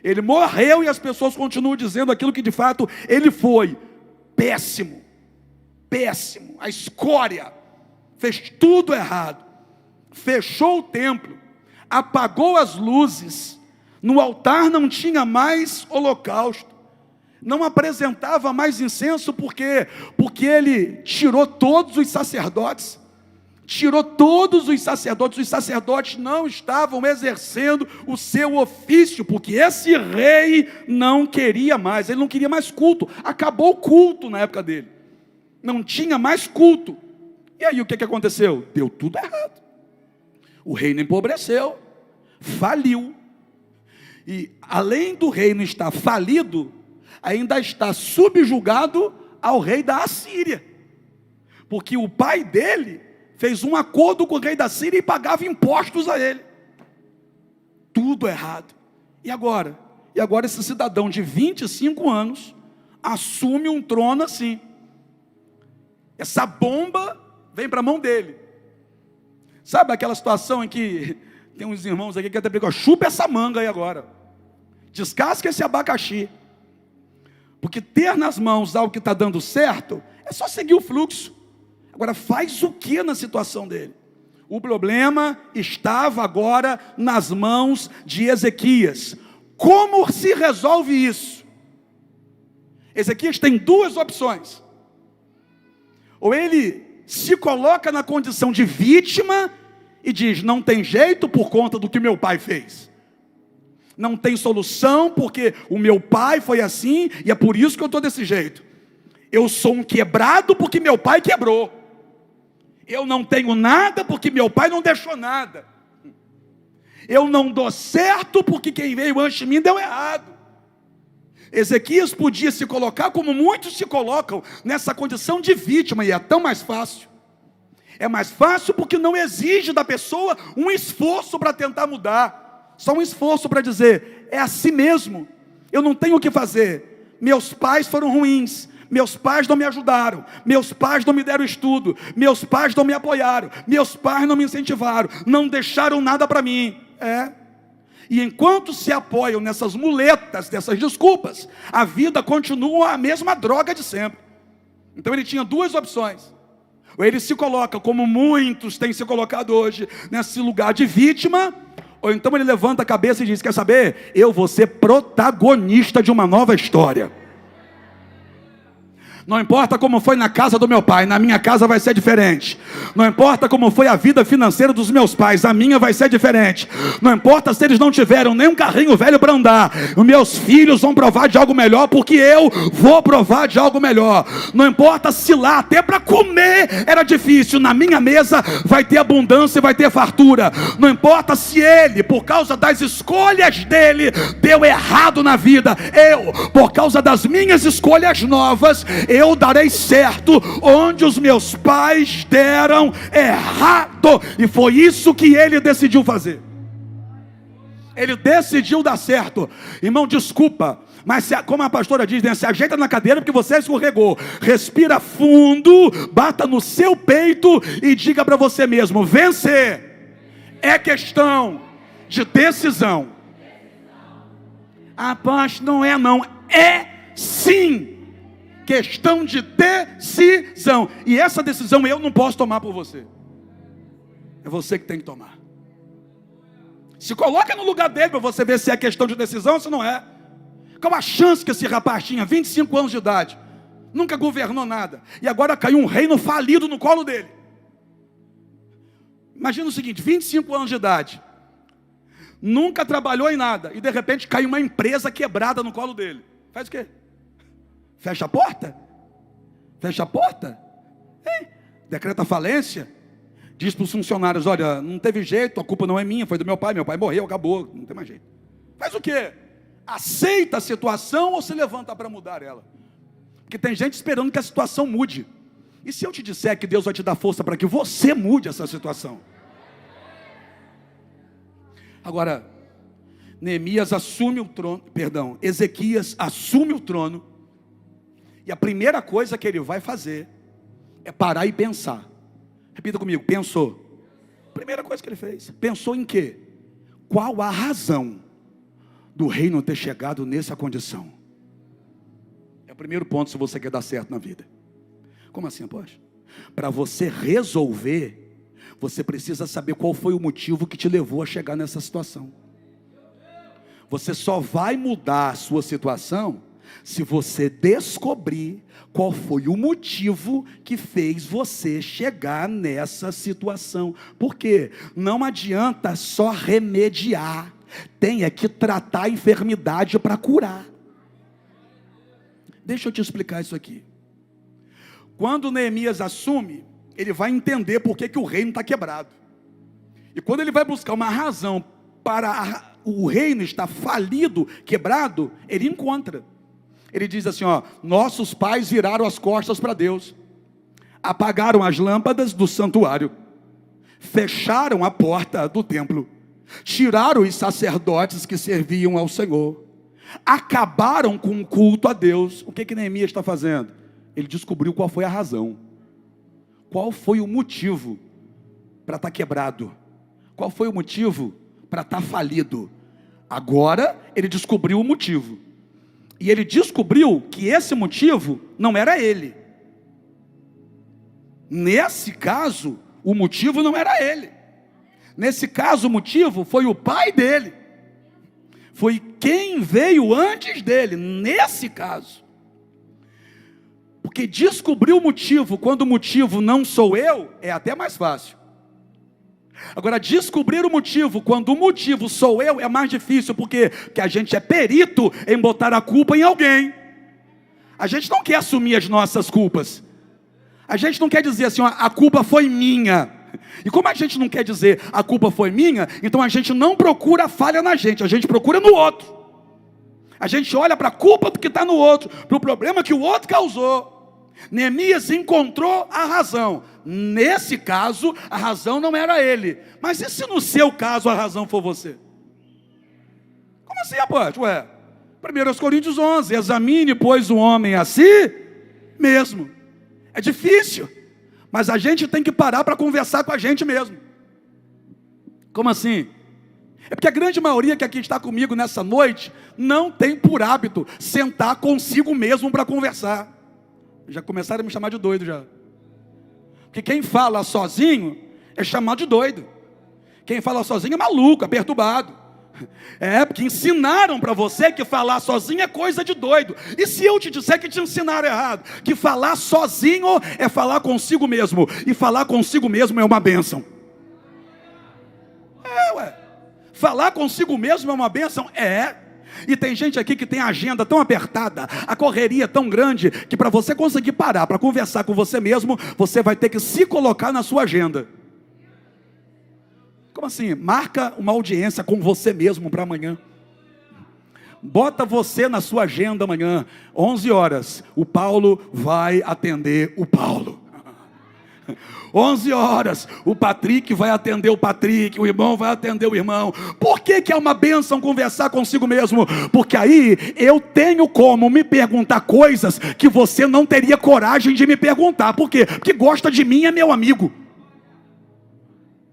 Ele morreu e as pessoas continuam dizendo aquilo que de fato ele foi. Péssimo, péssimo, a escória, fez tudo errado, fechou o templo, apagou as luzes, no altar não tinha mais holocausto, não apresentava mais incenso, por quê? Porque ele tirou todos os sacerdotes, os sacerdotes não estavam exercendo o seu ofício, porque esse rei não queria mais, ele não queria mais culto, acabou o culto na época dele, não tinha mais culto. E aí o que aconteceu? Deu tudo errado, o reino empobreceu, faliu, e além do reino estar falido, ainda está subjugado ao rei da Assíria, porque o pai dele fez um acordo com o rei da Síria e pagava impostos a ele. Tudo errado. E agora? E agora esse cidadão de 25 anos assume um trono assim. Essa bomba vem para a mão dele. Sabe aquela situação em que tem uns irmãos aqui que até brigam, chupa essa manga aí agora. Descasca esse abacaxi. Porque ter nas mãos algo que está dando certo, é só seguir o fluxo. Agora, faz o que na situação dele? O problema estava agora nas mãos de Ezequias. Como se resolve isso? Ezequias tem duas opções. Ou ele se coloca na condição de vítima e diz, não tem jeito por conta do que meu pai fez. Não tem solução porque o meu pai foi assim e é por isso que eu estou desse jeito. Eu sou um quebrado porque meu pai quebrou. Eu não tenho nada porque meu pai não deixou nada. Eu não dou certo porque quem veio antes de mim deu errado. Ezequias podia se colocar como muitos se colocam, nessa condição de vítima, e é tão mais fácil. É mais fácil porque não exige da pessoa um esforço para tentar mudar. Só um esforço para dizer, é assim mesmo, eu não tenho o que fazer. Meus pais foram ruins. Meus pais não me ajudaram, meus pais não me deram estudo, meus pais não me apoiaram, meus pais não me incentivaram, não deixaram nada para mim. E enquanto se apoiam nessas muletas, nessas desculpas, a vida continua a mesma droga de sempre. Então ele tinha duas opções. Ou ele se coloca, como muitos têm se colocado hoje, nesse lugar de vítima, ou então ele levanta a cabeça e diz, quer saber? Eu vou ser protagonista de uma nova história. Não importa como foi na casa do meu pai, na minha casa vai ser diferente. Não importa como foi a vida financeira dos meus pais, a minha vai ser diferente. Não importa se eles não tiveram nem um carrinho velho para andar, os meus filhos vão provar de algo melhor, porque eu vou provar de algo melhor. Não importa se lá até para comer era difícil, na minha mesa vai ter abundância e vai ter fartura. Não importa se ele, por causa das escolhas dele, deu errado na vida, eu, por causa das minhas escolhas novas, eu darei certo onde os meus pais deram errado. E foi isso que ele decidiu fazer. Ele decidiu dar certo. Irmão, desculpa, mas como a pastora diz, né, se ajeita na cadeira porque você escorregou. Respira fundo, bata no seu peito e diga para você mesmo, vencer É questão de decisão. Ah, pastor, não é não. É sim questão de decisão. E essa decisão eu não posso tomar por você. É você que tem que tomar. Se coloca no lugar dele para você ver se é questão de decisão ou se não é. Qual a chance que esse rapaz tinha? 25 anos de idade. Nunca governou nada. E agora caiu um reino falido no colo dele. Imagina o seguinte, 25 anos de idade. Nunca trabalhou em nada. E de repente cai uma empresa quebrada no colo dele. Faz o quê? Fecha a porta? Fecha a porta? Hein? Decreta falência? Diz para os funcionários, olha, não teve jeito, a culpa não é minha, foi do meu pai morreu, acabou, não tem mais jeito. Faz o quê? Aceita a situação ou se levanta para mudar ela? Porque tem gente esperando que a situação mude. E se eu te disser que Deus vai te dar força para que você mude essa situação? Agora, Ezequias assume o trono, e a primeira coisa que ele vai fazer é parar e pensar. Repita comigo, pensou. Primeira coisa que ele fez, pensou em quê? Qual a razão do reino ter chegado nessa condição? É o primeiro ponto se você quer dar certo na vida. Como assim, apóstolo? Para você resolver, você precisa saber qual foi o motivo que te levou a chegar nessa situação. Você só vai mudar a sua situação se você descobrir qual foi o motivo que fez você chegar nessa situação. Por quê? Não adianta só remediar, tem que tratar a enfermidade para curar. Deixa eu te explicar isso aqui. Quando Neemias assume, ele vai entender por que o reino está quebrado. E quando ele vai buscar uma razão para o reino estar falido, quebrado, ele encontra. Ele diz assim, nossos pais viraram as costas para Deus, apagaram as lâmpadas do santuário, fecharam a porta do templo, tiraram os sacerdotes que serviam ao Senhor, acabaram com o culto a Deus. O que Neemias está fazendo? Ele descobriu qual foi a razão, qual foi o motivo para estar quebrado, qual foi o motivo para estar falido. Agora ele descobriu o motivo. E ele descobriu que esse motivo não era ele. Nesse caso, o motivo não era ele. Nesse caso, o motivo foi o pai dele. Foi quem veio antes dele, nesse caso. Porque descobrir o motivo, quando o motivo não sou eu, é até mais fácil. Agora, descobrir o motivo, quando o motivo sou eu, é mais difícil, porque a gente é perito em botar a culpa em alguém. A gente não quer assumir as nossas culpas. A gente não quer dizer assim, a culpa foi minha. E como a gente não quer dizer a culpa foi minha, então a gente não procura a falha na gente, a gente procura no outro. A gente olha para a culpa que está no outro, para o problema que o outro causou. Neemias encontrou a razão. Nesse caso, a razão não era ele. Mas e se no seu caso a razão for você? Como assim, apóstolo? 1 Coríntios 11, examine, pois, o homem a si mesmo. É difícil, mas a gente tem que parar para conversar com a gente mesmo. Como assim? É porque a grande maioria que aqui está comigo nessa noite não tem por hábito sentar consigo mesmo para conversar. Já começaram a me chamar de doido já. Porque quem fala sozinho é chamado de doido. Quem fala sozinho é maluco, é perturbado. Porque ensinaram para você que falar sozinho é coisa de doido. E se eu te disser que te ensinaram errado? Que falar sozinho é falar consigo mesmo. E falar consigo mesmo é uma bênção. Falar consigo mesmo é uma bênção? E tem gente aqui que tem a agenda tão apertada, a correria tão grande, que para você conseguir parar para conversar com você mesmo, você vai ter que se colocar na sua agenda. Como assim? Marca uma audiência com você mesmo para amanhã. Bota você na sua agenda amanhã, 11 horas, o Paulo vai atender o Paulo. 11 horas, o Patrick vai atender o Patrick, o irmão vai atender o irmão. Por que é uma bênção conversar consigo mesmo? Porque aí eu tenho como me perguntar coisas que você não teria coragem de me perguntar. Por quê? Porque gosta de mim, é meu amigo.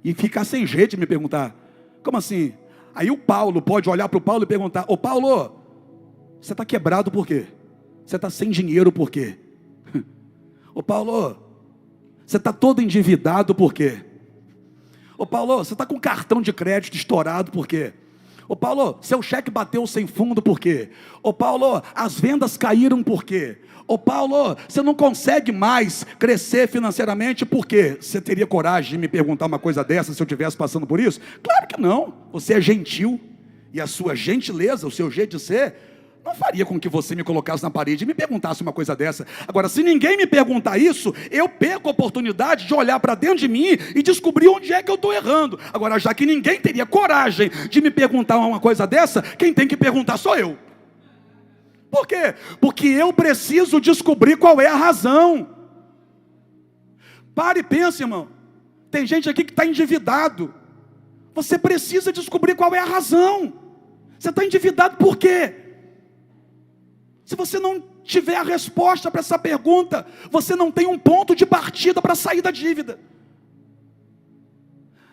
e ficar sem jeito de me perguntar. Como assim? Aí o Paulo pode olhar para o Paulo e perguntar: ô Paulo, você está quebrado por quê? Você está sem dinheiro por quê? Ô Paulo, você está todo endividado por quê? Ô Paulo, você está com cartão de crédito estourado por quê? Ô Paulo, seu cheque bateu sem fundo por quê? Ô Paulo, as vendas caíram por quê? Ô Paulo, você não consegue mais crescer financeiramente por quê? Você teria coragem de me perguntar uma coisa dessa se eu estivesse passando por isso? Claro que não. Você é gentil, e a sua gentileza, o seu jeito de ser, não faria com que você me colocasse na parede e me perguntasse uma coisa dessa. Agora, se ninguém me perguntar isso, eu perco a oportunidade de olhar para dentro de mim e descobrir onde é que eu estou errando. Agora, já que ninguém teria coragem de me perguntar uma coisa dessa, quem tem que perguntar sou eu. Por quê? Porque eu preciso descobrir qual é a razão. Pare e pense, irmão. Tem gente aqui que está endividado. Você precisa descobrir qual é a razão. Você está endividado por quê? Se você não tiver a resposta para essa pergunta, você não tem um ponto de partida para sair da dívida.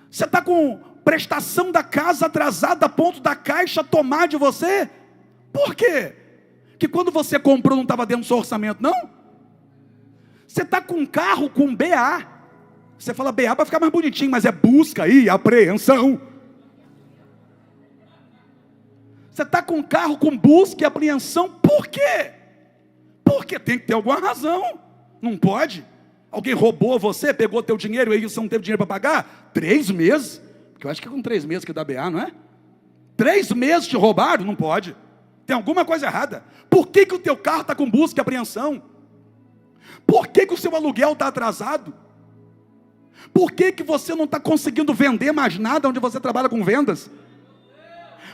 Você está com prestação da casa atrasada a ponto da Caixa tomar de você? Por quê? Que quando você comprou não estava dentro do seu orçamento, não? Você está com um carro com BA. Você fala BA para ficar mais bonitinho, mas é busca e apreensão. Você está com um carro com busca e apreensão, por quê? Porque tem que ter alguma razão. Não pode. Alguém roubou você, pegou teu dinheiro e aí você não teve dinheiro para pagar? 3 meses. Porque eu acho que é com 3 meses que dá BA, não é? 3 meses te roubaram? Não pode. Tem alguma coisa errada. Por que o teu carro está com busca e apreensão? Por que o seu aluguel está atrasado? Por que você não está conseguindo vender mais nada onde você trabalha com vendas?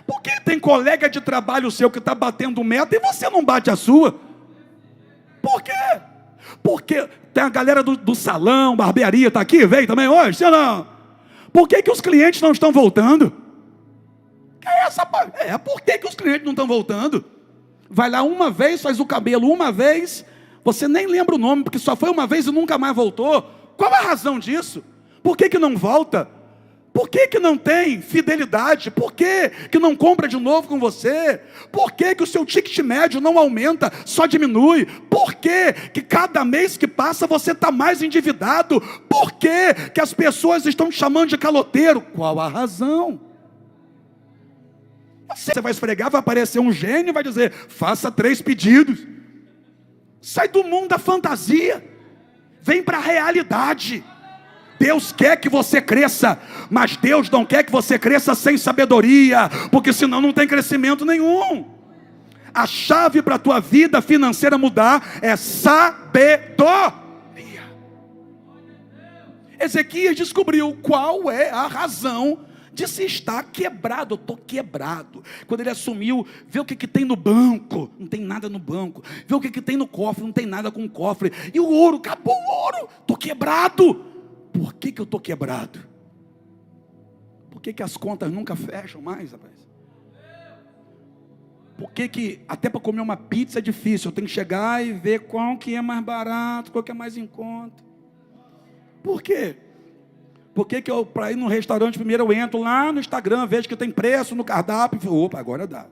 Por que tem colega de trabalho seu que está batendo meta e você não bate a sua? Por quê? Porque tem a galera do salão, barbearia, está aqui, veio também hoje, ou não? Por que os clientes não estão voltando? Por que os clientes não estão voltando? Vai lá uma vez, faz o cabelo uma vez, você nem lembra o nome, porque só foi uma vez e nunca mais voltou. Qual a razão disso? Por que não volta? Por que não tem fidelidade? Por que não compra de novo com você? Por que o seu ticket médio não aumenta, só diminui? Por que cada mês que passa você está mais endividado? Por que as pessoas estão te chamando de caloteiro? Qual a razão? Você vai esfregar, vai aparecer um gênio e vai dizer: faça 3 pedidos. Sai do mundo da fantasia, vem para a realidade. Deus quer que você cresça, mas Deus não quer que você cresça sem sabedoria, porque senão não tem crescimento nenhum. A chave para a tua vida financeira mudar é sabedoria. Ezequias descobriu qual é a razão de se estar quebrado. Eu estou quebrado. Quando ele assumiu, vê o que tem no banco, não tem nada no banco. Vê o que tem no cofre, não tem nada com o cofre. E o ouro, acabou o ouro, estou quebrado. Por que eu estou quebrado? Por que as contas nunca fecham mais, rapaz? Por que até para comer uma pizza é difícil? Eu tenho que chegar e ver qual que é mais barato, qual que é mais em conta. Por quê? Por que eu, para ir no restaurante, primeiro eu entro lá no Instagram, vejo que tem preço no cardápio, e falo: opa, agora dá.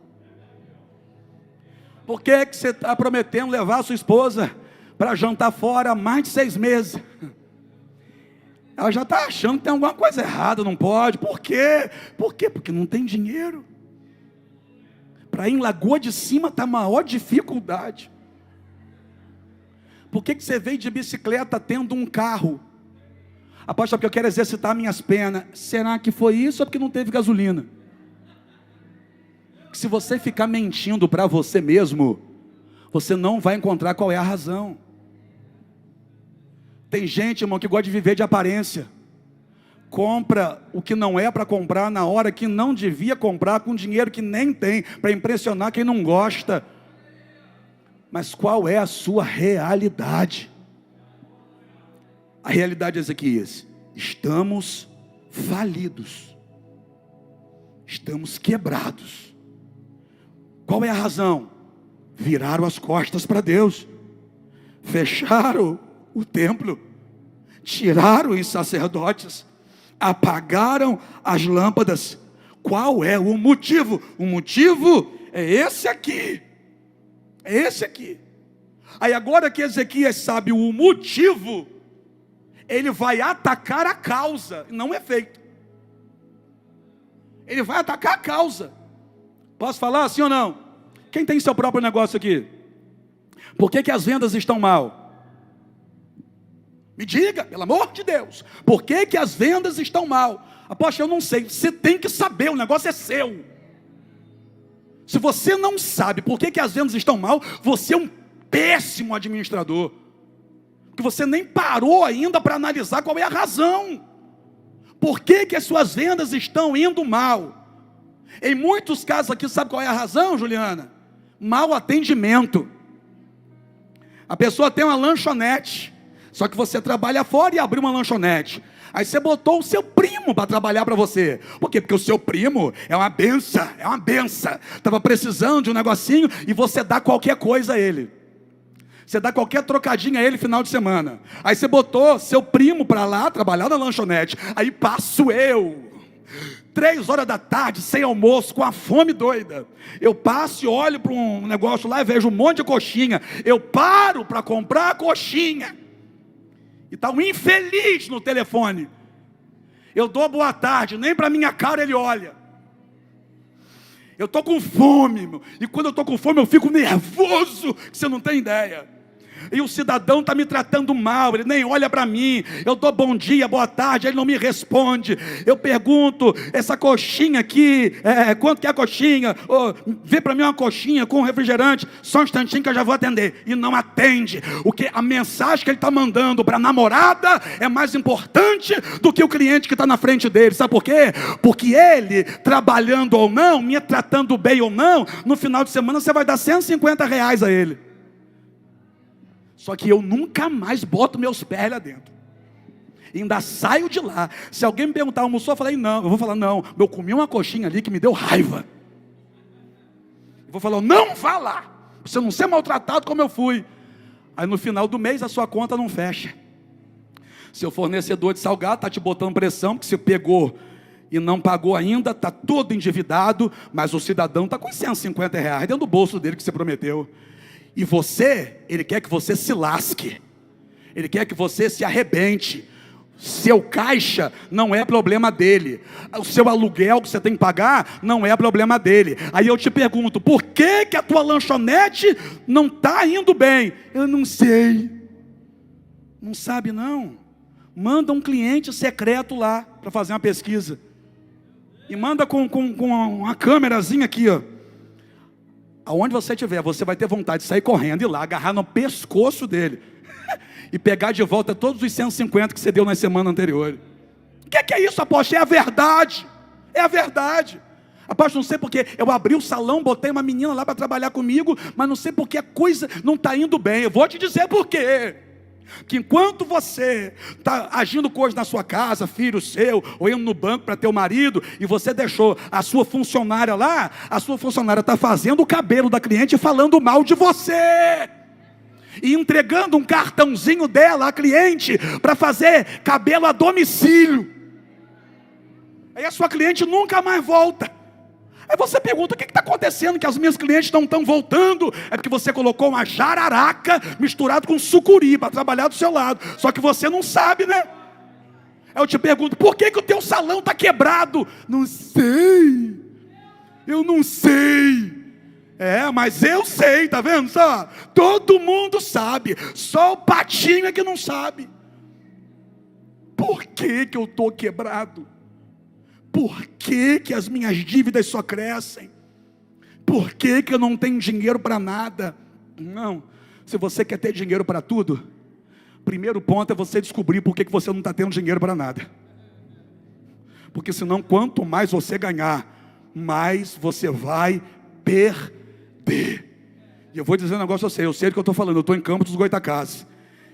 Por que você está prometendo levar a sua esposa para jantar fora há mais de 6 meses? Ela já está achando que tem alguma coisa errada, não pode. Por quê? Porque não tem dinheiro. Para ir em Lagoa de Cima está a maior dificuldade. Por que você veio de bicicleta tendo um carro? Apóstolo, porque eu quero exercitar minhas pernas. Será que foi isso ou porque não teve gasolina? Se você ficar mentindo para você mesmo, você não vai encontrar qual é a razão. Tem gente, irmão, que gosta de viver de aparência. Compra o que não é para comprar na hora que não devia comprar, com dinheiro que nem tem, para impressionar quem não gosta. Mas qual é a sua realidade? A realidade de Ezequias: estamos falidos, estamos quebrados. Qual é a razão? Viraram as costas para Deus, fecharam o templo, tiraram os sacerdotes, apagaram as lâmpadas. Qual é o motivo? O motivo é esse aqui. É esse aqui. Aí agora que Ezequias sabe o motivo, ele vai atacar a causa, não o efeito. Ele vai atacar a causa. Posso falar sim ou não? Quem tem seu próprio negócio aqui? Por que as vendas estão mal? Me diga, pelo amor de Deus. Por que as vendas estão mal? Apóstolo, eu não sei. Você tem que saber, o negócio é seu. Se você não sabe por que as vendas estão mal, você é um péssimo administrador. Porque você nem parou ainda para analisar qual é a razão. Por que as suas vendas estão indo mal? Em muitos casos aqui, sabe qual é a razão, Juliana? Mau atendimento. A pessoa tem uma lanchonete, só que você trabalha fora e abriu uma lanchonete. Aí você botou o seu primo para trabalhar para você. Por quê? Porque o seu primo é uma benção, Estava precisando de um negocinho e você dá qualquer coisa a ele. Você dá qualquer trocadinho a ele final de semana. Aí você botou seu primo para lá trabalhar na lanchonete. Aí passo eu, 3 horas da tarde, sem almoço, com a fome doida. Eu passo e olho para um negócio lá e vejo um monte de coxinha. Eu paro para comprar a coxinha. E está um infeliz no telefone. Eu dou boa tarde, nem para minha cara ele olha. Eu estou com fome, meu. E quando eu estou com fome eu fico nervoso, que você não tem ideia. E o cidadão está me tratando mal, ele nem olha para mim. Eu dou bom dia, boa tarde, ele não me responde. Eu pergunto, essa coxinha aqui, quanto que é a coxinha? Vê para mim uma coxinha com refrigerante, só um instantinho que eu já vou atender. E não atende. A mensagem que ele está mandando para a namorada é mais importante do que o cliente que está na frente dele. Sabe por quê? Porque ele, trabalhando ou não, me tratando bem ou não, no final de semana você vai dar R$150 a ele. Só que eu nunca mais boto meus pés lá dentro. E ainda saio de lá. Se alguém me perguntar, almoçou? Eu falei, não. Eu vou falar, não. Eu comi uma coxinha ali que me deu raiva. Eu vou falar, não vá lá. Pra você não ser maltratado como eu fui. Aí no final do mês a sua conta não fecha. Seu fornecedor de salgado está te botando pressão, porque você pegou e não pagou ainda, está todo endividado, mas o cidadão está com R$150 dentro do bolso dele que você prometeu. E você, ele quer que você se lasque. Ele quer que você se arrebente. Seu caixa não é problema dele. O seu aluguel que você tem que pagar não é problema dele. Aí eu te pergunto, por que a tua lanchonete não está indo bem? Eu não sei. Não sabe não? Manda um cliente secreto lá para fazer uma pesquisa. E manda com uma câmerazinha aqui, ó. Aonde você estiver, você vai ter vontade de sair correndo e ir lá, agarrar no pescoço dele e pegar de volta todos os 150 que você deu na semana anterior. O que é isso, apóstolo? É a verdade. É a verdade. Apóstolo, não sei porque eu abri o salão, botei uma menina lá para trabalhar comigo, mas não sei porque a coisa não está indo bem. Eu vou te dizer por quê. Que enquanto você está agindo coisa na sua casa, filho seu, ou indo no banco para ter o marido, e você deixou a sua funcionária lá, a sua funcionária está fazendo o cabelo da cliente e falando mal de você, e entregando um cartãozinho dela à cliente para fazer cabelo a domicílio. Aí a sua cliente nunca mais volta. Aí você pergunta, o que está acontecendo que as minhas clientes não estão voltando? É porque você colocou uma jararaca misturado com sucuri para trabalhar do seu lado. Só que você não sabe, né? Aí eu te pergunto, por que o teu salão está quebrado? Não sei. Eu não sei. Mas eu sei, tá vendo só? Todo mundo sabe. Só o patinho é que não sabe. Por que eu estou quebrado? Por que as minhas dívidas só crescem? Por que eu não tenho dinheiro para nada? Não, se você quer ter dinheiro para tudo, primeiro ponto é você descobrir por que você não está tendo dinheiro para nada. Porque senão, quanto mais você ganhar, mais você vai perder. E eu vou dizer um negócio a você, eu sei do que eu estou falando, eu estou em Campos dos Goytacazes.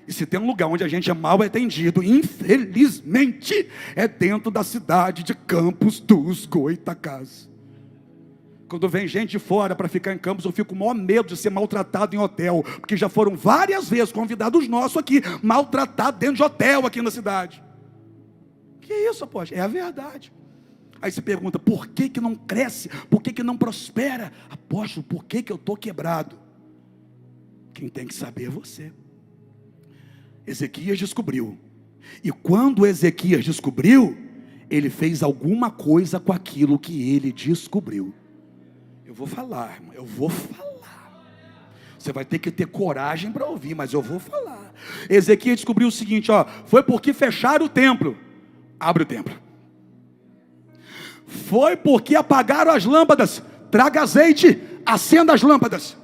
E se tem um lugar onde a gente é mal atendido, infelizmente, é dentro da cidade de Campos dos Goytacazes. Quando vem gente de fora para ficar em Campos, eu fico com o maior medo de ser maltratado em hotel, porque já foram várias vezes convidados nossos aqui, maltratados dentro de hotel aqui na cidade. Que isso, apóstolo? É a verdade. Aí você pergunta, por que que não cresce? Por que que não prospera? Apóstolo, por que que eu estou quebrado? Quem tem que saber é você. Ezequias descobriu. E quando Ezequias descobriu, ele fez alguma coisa com aquilo que ele descobriu. Eu vou falar, irmão, eu vou falar. Você vai ter que ter coragem para ouvir, mas eu vou falar. Ezequias descobriu o seguinte, foi porque fecharam o templo. Abre o templo. Foi porque apagaram as lâmpadas. Traga azeite, acenda as lâmpadas.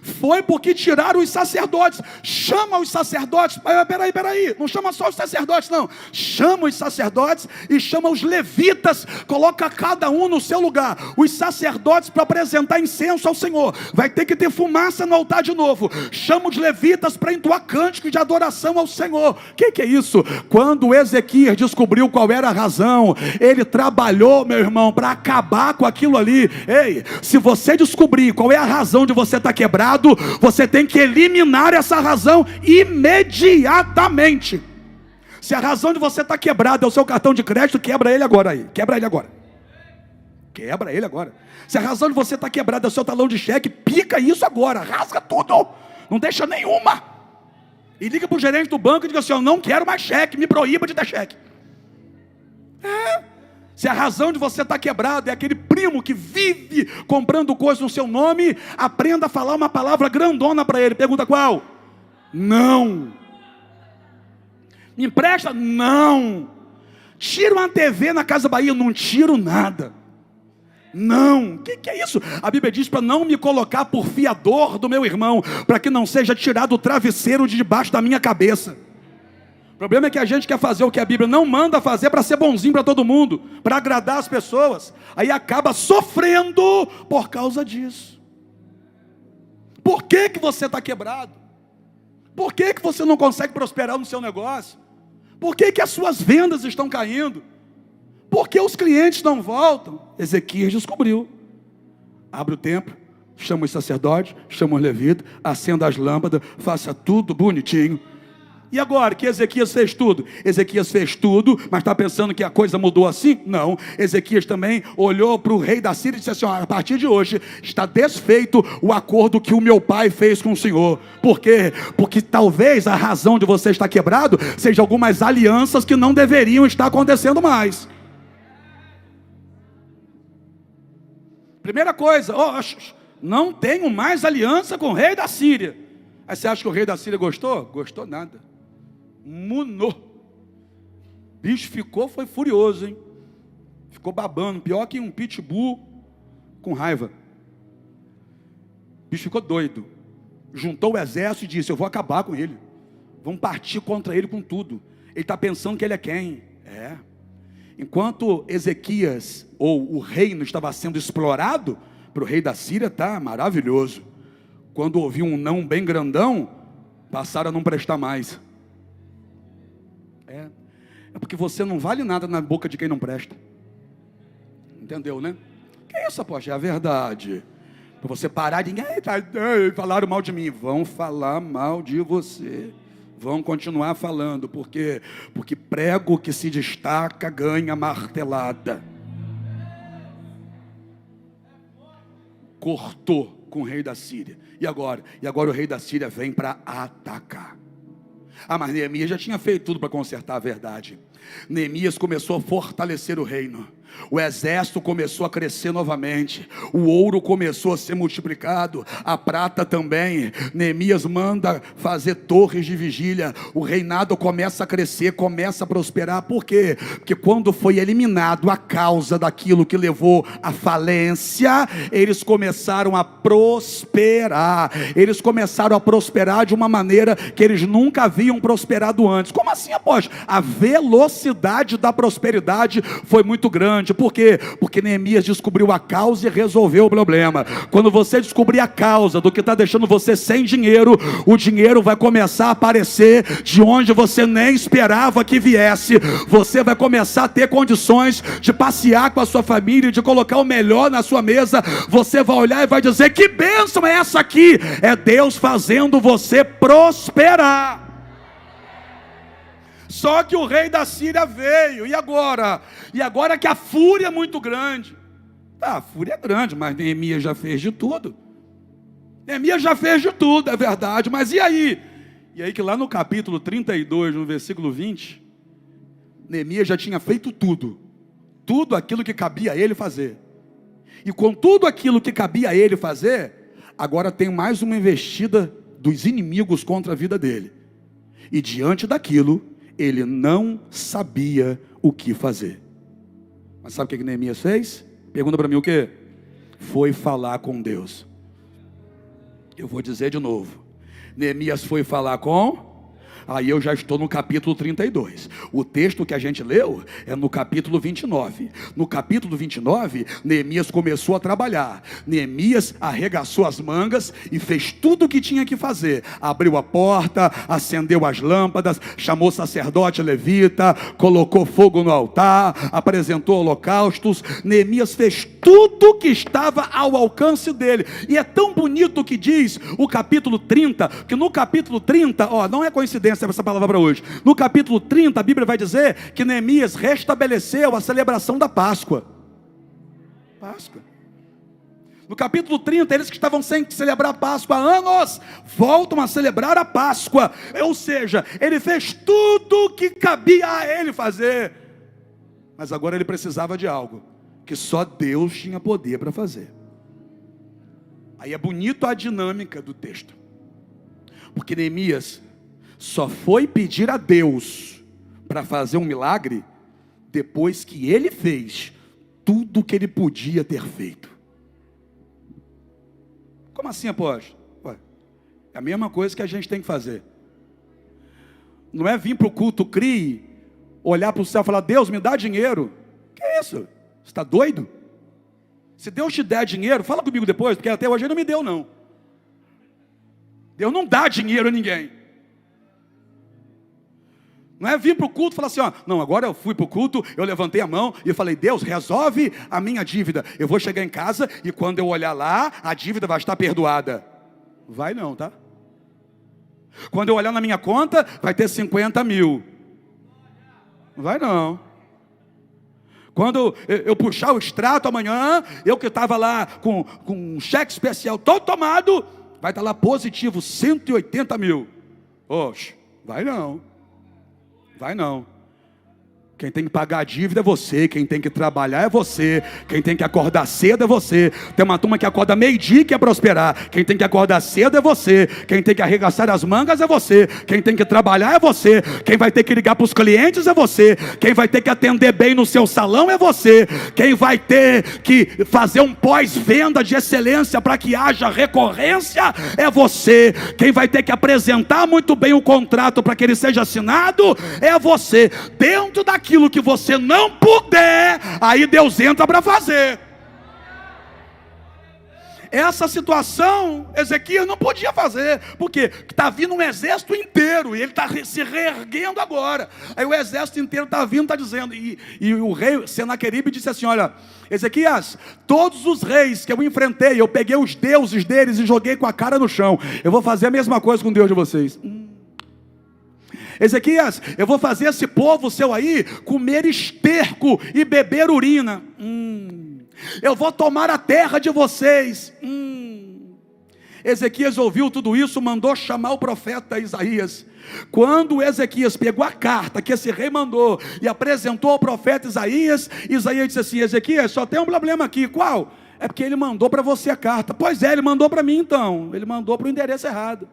Foi porque tiraram os sacerdotes. Chama os sacerdotes. Peraí, não chama só os sacerdotes não. Chama os sacerdotes e chama os levitas. Coloca cada um no seu lugar. Os sacerdotes para apresentar incenso ao Senhor. Vai ter que ter fumaça no altar de novo. Chama os levitas para entoar cântico de adoração ao Senhor. O que é isso? Quando Ezequias descobriu qual era a razão, ele trabalhou, meu irmão, para acabar com aquilo ali. Ei, se você descobrir qual é a razão de você estar quebrado, você tem que eliminar essa razão imediatamente. Se a razão de você estar quebrado é o seu cartão de crédito, quebra ele agora aí. Quebra ele agora. Quebra ele agora. Se a razão de você estar quebrado é o seu talão de cheque, pica isso agora. Rasga tudo. Não deixa nenhuma. E liga para o gerente do banco e diga assim, eu não quero mais cheque, me proíba de dar cheque. Se a razão de você estar quebrado é aquele primo que vive comprando coisas no seu nome, aprenda a falar uma palavra grandona para ele. Pergunta qual? Não. Me empresta? Não. Tira uma TV na Casa Bahia? Não tiro nada. Não. O que é isso? A Bíblia diz para não me colocar por fiador do meu irmão, para que não seja tirado o travesseiro de debaixo da minha cabeça. O problema é que a gente quer fazer o que a Bíblia não manda fazer para ser bonzinho para todo mundo, para agradar as pessoas, aí acaba sofrendo por causa disso. Por que que você está quebrado? Por que que você não consegue prosperar no seu negócio? Por que que as suas vendas estão caindo? Por que os clientes não voltam? Ezequias descobriu. Abre o templo, chama os sacerdotes, chama os levitas, acenda as lâmpadas, faça tudo bonitinho. E agora que Ezequias fez tudo? Ezequias fez tudo, mas está pensando que a coisa mudou assim? Não. Ezequias também olhou para o rei da Síria e disse assim, a partir de hoje está desfeito o acordo que o meu pai fez com o Senhor. Por quê? Porque talvez a razão de você estar quebrado seja algumas alianças que não deveriam estar acontecendo mais. Primeira coisa, não tenho mais aliança com o rei da Síria. Aí você acha que o rei da Síria gostou? Gostou nada. Munou. O bicho foi furioso, hein? Ficou babando, pior que um pitbull com raiva. O bicho ficou doido. Juntou o exército e disse, eu vou acabar com ele. Vamos partir contra ele com tudo. Ele está pensando que ele é quem? Enquanto Ezequias, ou o reino, estava sendo explorado, para o rei da Síria, tá maravilhoso. Quando ouviu um não bem grandão, passaram a não prestar mais. É porque você não vale nada na boca de quem não presta. Entendeu, né? Que isso, apóstolo? É a verdade. Para você parar de falaram mal de mim. Vão falar mal de você. Vão continuar falando. Porque prego que se destaca ganha martelada. Cortou com o rei da Síria. E agora o rei da Síria vem para atacar. Mas Neemias já tinha feito tudo para consertar a verdade. Neemias começou a fortalecer o reino. O exército começou a crescer novamente. O ouro começou a ser multiplicado. A prata também. Neemias manda fazer torres de vigília. O reinado começa a crescer, começa a prosperar. Por quê? Porque quando foi eliminado a causa daquilo que levou à falência, eles começaram a prosperar. Eles começaram a prosperar de uma maneira que eles nunca haviam prosperado antes. Como assim, apóstolo? A velocidade da prosperidade foi muito grande. Por quê? Porque Neemias descobriu a causa e resolveu o problema. Quando você descobrir a causa do que está deixando você sem dinheiro, o dinheiro vai começar a aparecer de onde você nem esperava que viesse. Você vai começar a ter condições de passear com a sua família, de colocar o melhor na sua mesa. Você vai olhar e vai dizer, que bênção é essa aqui? É Deus fazendo você prosperar. Só que o rei da Síria veio, e agora? E agora que a fúria é muito grande. A fúria é grande, mas Neemias já fez de tudo. Neemias já fez de tudo, é verdade, mas e aí? E aí que lá no capítulo 32, no versículo 20, Neemias já tinha feito tudo. Tudo aquilo que cabia a ele fazer. E com tudo aquilo que cabia a ele fazer, agora tem mais uma investida dos inimigos contra a vida dele. E diante daquilo, ele não sabia o que fazer. Mas sabe o que Neemias fez? Pergunta para mim o quê? Foi falar com Deus. Eu vou dizer de novo. Neemias foi falar com... Aí eu já estou no capítulo 32. O texto que a gente leu é no capítulo 29. No capítulo 29, Neemias começou a trabalhar. Neemias arregaçou as mangas e fez tudo o que tinha que fazer. Abriu a porta, acendeu as lâmpadas, chamou sacerdote levita, colocou fogo no altar, apresentou holocaustos. Neemias fez tudo que estava ao alcance dele. E é tão bonito que diz o capítulo 30, que no capítulo 30, não é coincidência essa palavra para hoje. No capítulo 30, a Bíblia vai dizer que Neemias restabeleceu a celebração da Páscoa. No capítulo 30, eles que estavam sem celebrar a Páscoa há anos, voltam a celebrar a Páscoa. Ou seja, ele fez tudo o que cabia a ele fazer. Mas agora ele precisava de algo que só Deus tinha poder para fazer. Aí é bonito a dinâmica do texto. Porque Neemias só foi pedir a Deus para fazer um milagre depois que ele fez tudo o que ele podia ter feito. Como assim, apóstolo? É a mesma coisa que a gente tem que fazer. Não é vir para o culto CRI, olhar para o céu e falar: Deus, me dá dinheiro. Que é isso? Você está doido? Se Deus te der dinheiro, fala comigo depois, porque até hoje ele não me deu não. Deus não dá dinheiro a ninguém. Não é vir para o culto e falar assim, não, agora eu fui para o culto, eu levantei a mão e eu falei: Deus, resolve a minha dívida. Eu vou chegar em casa e quando eu olhar lá, a dívida vai estar perdoada. Vai não, tá? Quando eu olhar na minha conta, vai ter 50 mil. Vai não. Quando eu puxar o extrato amanhã, eu que estava lá com um cheque especial todo tomado, vai estar lá positivo 180 mil. Oxe, vai não. Vai não. Quem tem que pagar a dívida é você. Quem tem que trabalhar é você. Quem tem que acordar cedo é você. Tem uma turma que acorda meio-dia e quer prosperar. Quem tem que acordar cedo é você. Quem tem que arregaçar as mangas é você. Quem tem que trabalhar é você. Quem vai ter que ligar para os clientes é você. Quem vai ter que atender bem no seu salão é você. Quem vai ter que fazer um pós-venda de excelência para que haja recorrência é você. Quem vai ter que apresentar muito bem o contrato para que ele seja assinado é você. Dentro daquilo que você não puder, aí Deus entra para fazer. Essa situação, Ezequias não podia fazer, porque está vindo um exército inteiro, e ele está se reerguendo agora. Aí o exército inteiro está vindo, está dizendo, e o rei Senaqueribe disse assim: olha, Ezequias, todos os reis que eu enfrentei, eu peguei os deuses deles e joguei com a cara no chão. Eu vou fazer a mesma coisa com o Deus de vocês. Ezequias, eu vou fazer esse povo seu aí comer esterco e beber urina. Eu vou tomar a terra de vocês. Ezequias ouviu tudo isso, mandou chamar o profeta Isaías. Quando Ezequias pegou a carta que esse rei mandou e apresentou ao profeta Isaías, Isaías disse assim: Ezequias, só tem um problema aqui. Qual? É porque ele mandou para você a carta. Pois é, ele mandou para mim então. Ele mandou para o endereço errado.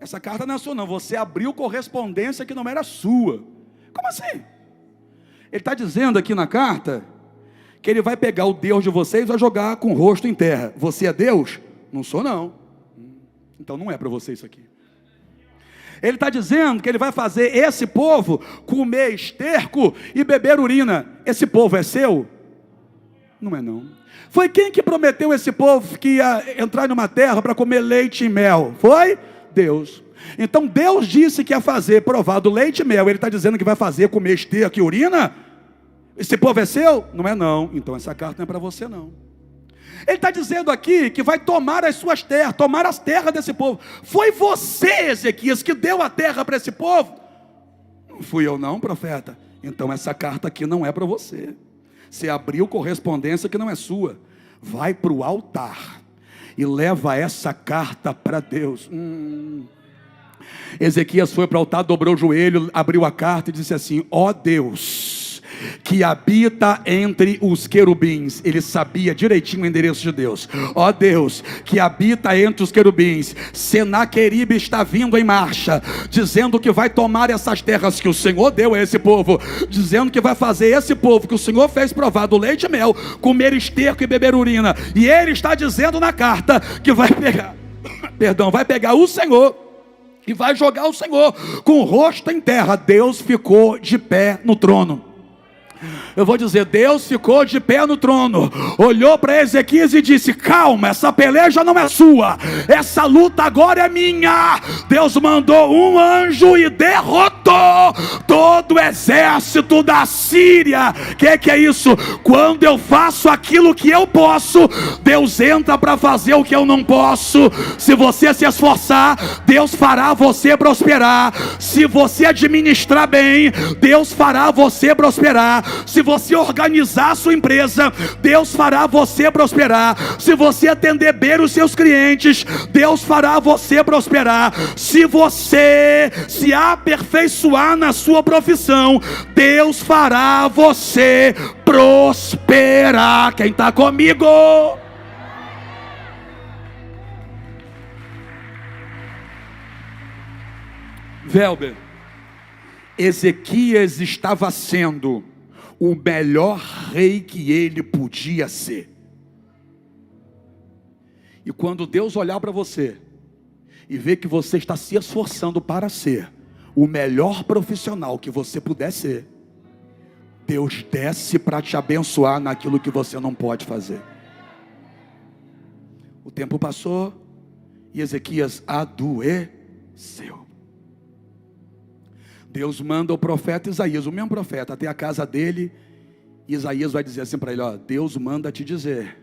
Essa carta não é sua não, você abriu correspondência que não era sua. Como assim? Ele está dizendo aqui na carta que ele vai pegar o Deus de vocês e vai jogar com o rosto em terra. Você é Deus? Não sou não. Então não é para você isso aqui. Ele está dizendo que ele vai fazer esse povo comer esterco e beber urina. Esse povo é seu? Não é não. Foi quem que prometeu esse povo que ia entrar numa terra para comer leite e mel? Foi? Deus. Então Deus disse que ia fazer provar do leite e mel. Ele está dizendo que vai fazer comer esterco e urina? Esse povo é seu? Não é não. Então essa carta não é para você não. Ele está dizendo aqui que vai tomar as suas terras, tomar as terras desse povo. Foi você, Ezequias, que deu a terra para esse povo? Não fui eu não, profeta. Então essa carta aqui não é para você. Você abriu correspondência que não é sua. Vai para o altar e leva essa carta para Deus. Ezequias foi para o altar, dobrou o joelho, abriu a carta e disse assim: ó Deus, que habita entre os querubins. Ele sabia direitinho o endereço de Deus. Ó Deus, que habita entre os querubins, Senaqueribe está vindo em marcha, dizendo que vai tomar essas terras que o Senhor deu a esse povo, dizendo que vai fazer esse povo que o Senhor fez provar do leite e mel, comer esterco e beber urina. E ele está dizendo na carta que vai pegar, vai pegar o Senhor e vai jogar o Senhor com o rosto em terra. Deus ficou de pé no trono. Eu vou dizer, Deus ficou de pé no trono, olhou para Ezequias e disse: calma, essa peleja não é sua, essa luta agora é minha. Deus mandou um anjo e derrotou todo o exército da Síria. Que é isso? Quando eu faço aquilo que eu posso, Deus entra para fazer o que eu não posso. Se você se esforçar, Deus fará você prosperar. Se você administrar bem, Deus fará você prosperar. Se você organizar a sua empresa, Deus fará você prosperar. Se você atender bem os seus clientes, Deus fará você prosperar. Se você se aperfeiçoar na sua profissão, Deus fará você prosperar. Quem está comigo? Velber, Ezequias estava sendo o melhor rei que ele podia ser. E quando Deus olhar para você e ver que você está se esforçando para ser o melhor profissional que você puder ser, Deus desce para te abençoar naquilo que você não pode fazer. O tempo passou e Ezequias adoeceu. Deus manda o profeta Isaías, o mesmo profeta, até a casa dele. Isaías vai dizer assim para ele: ó, Deus manda te dizer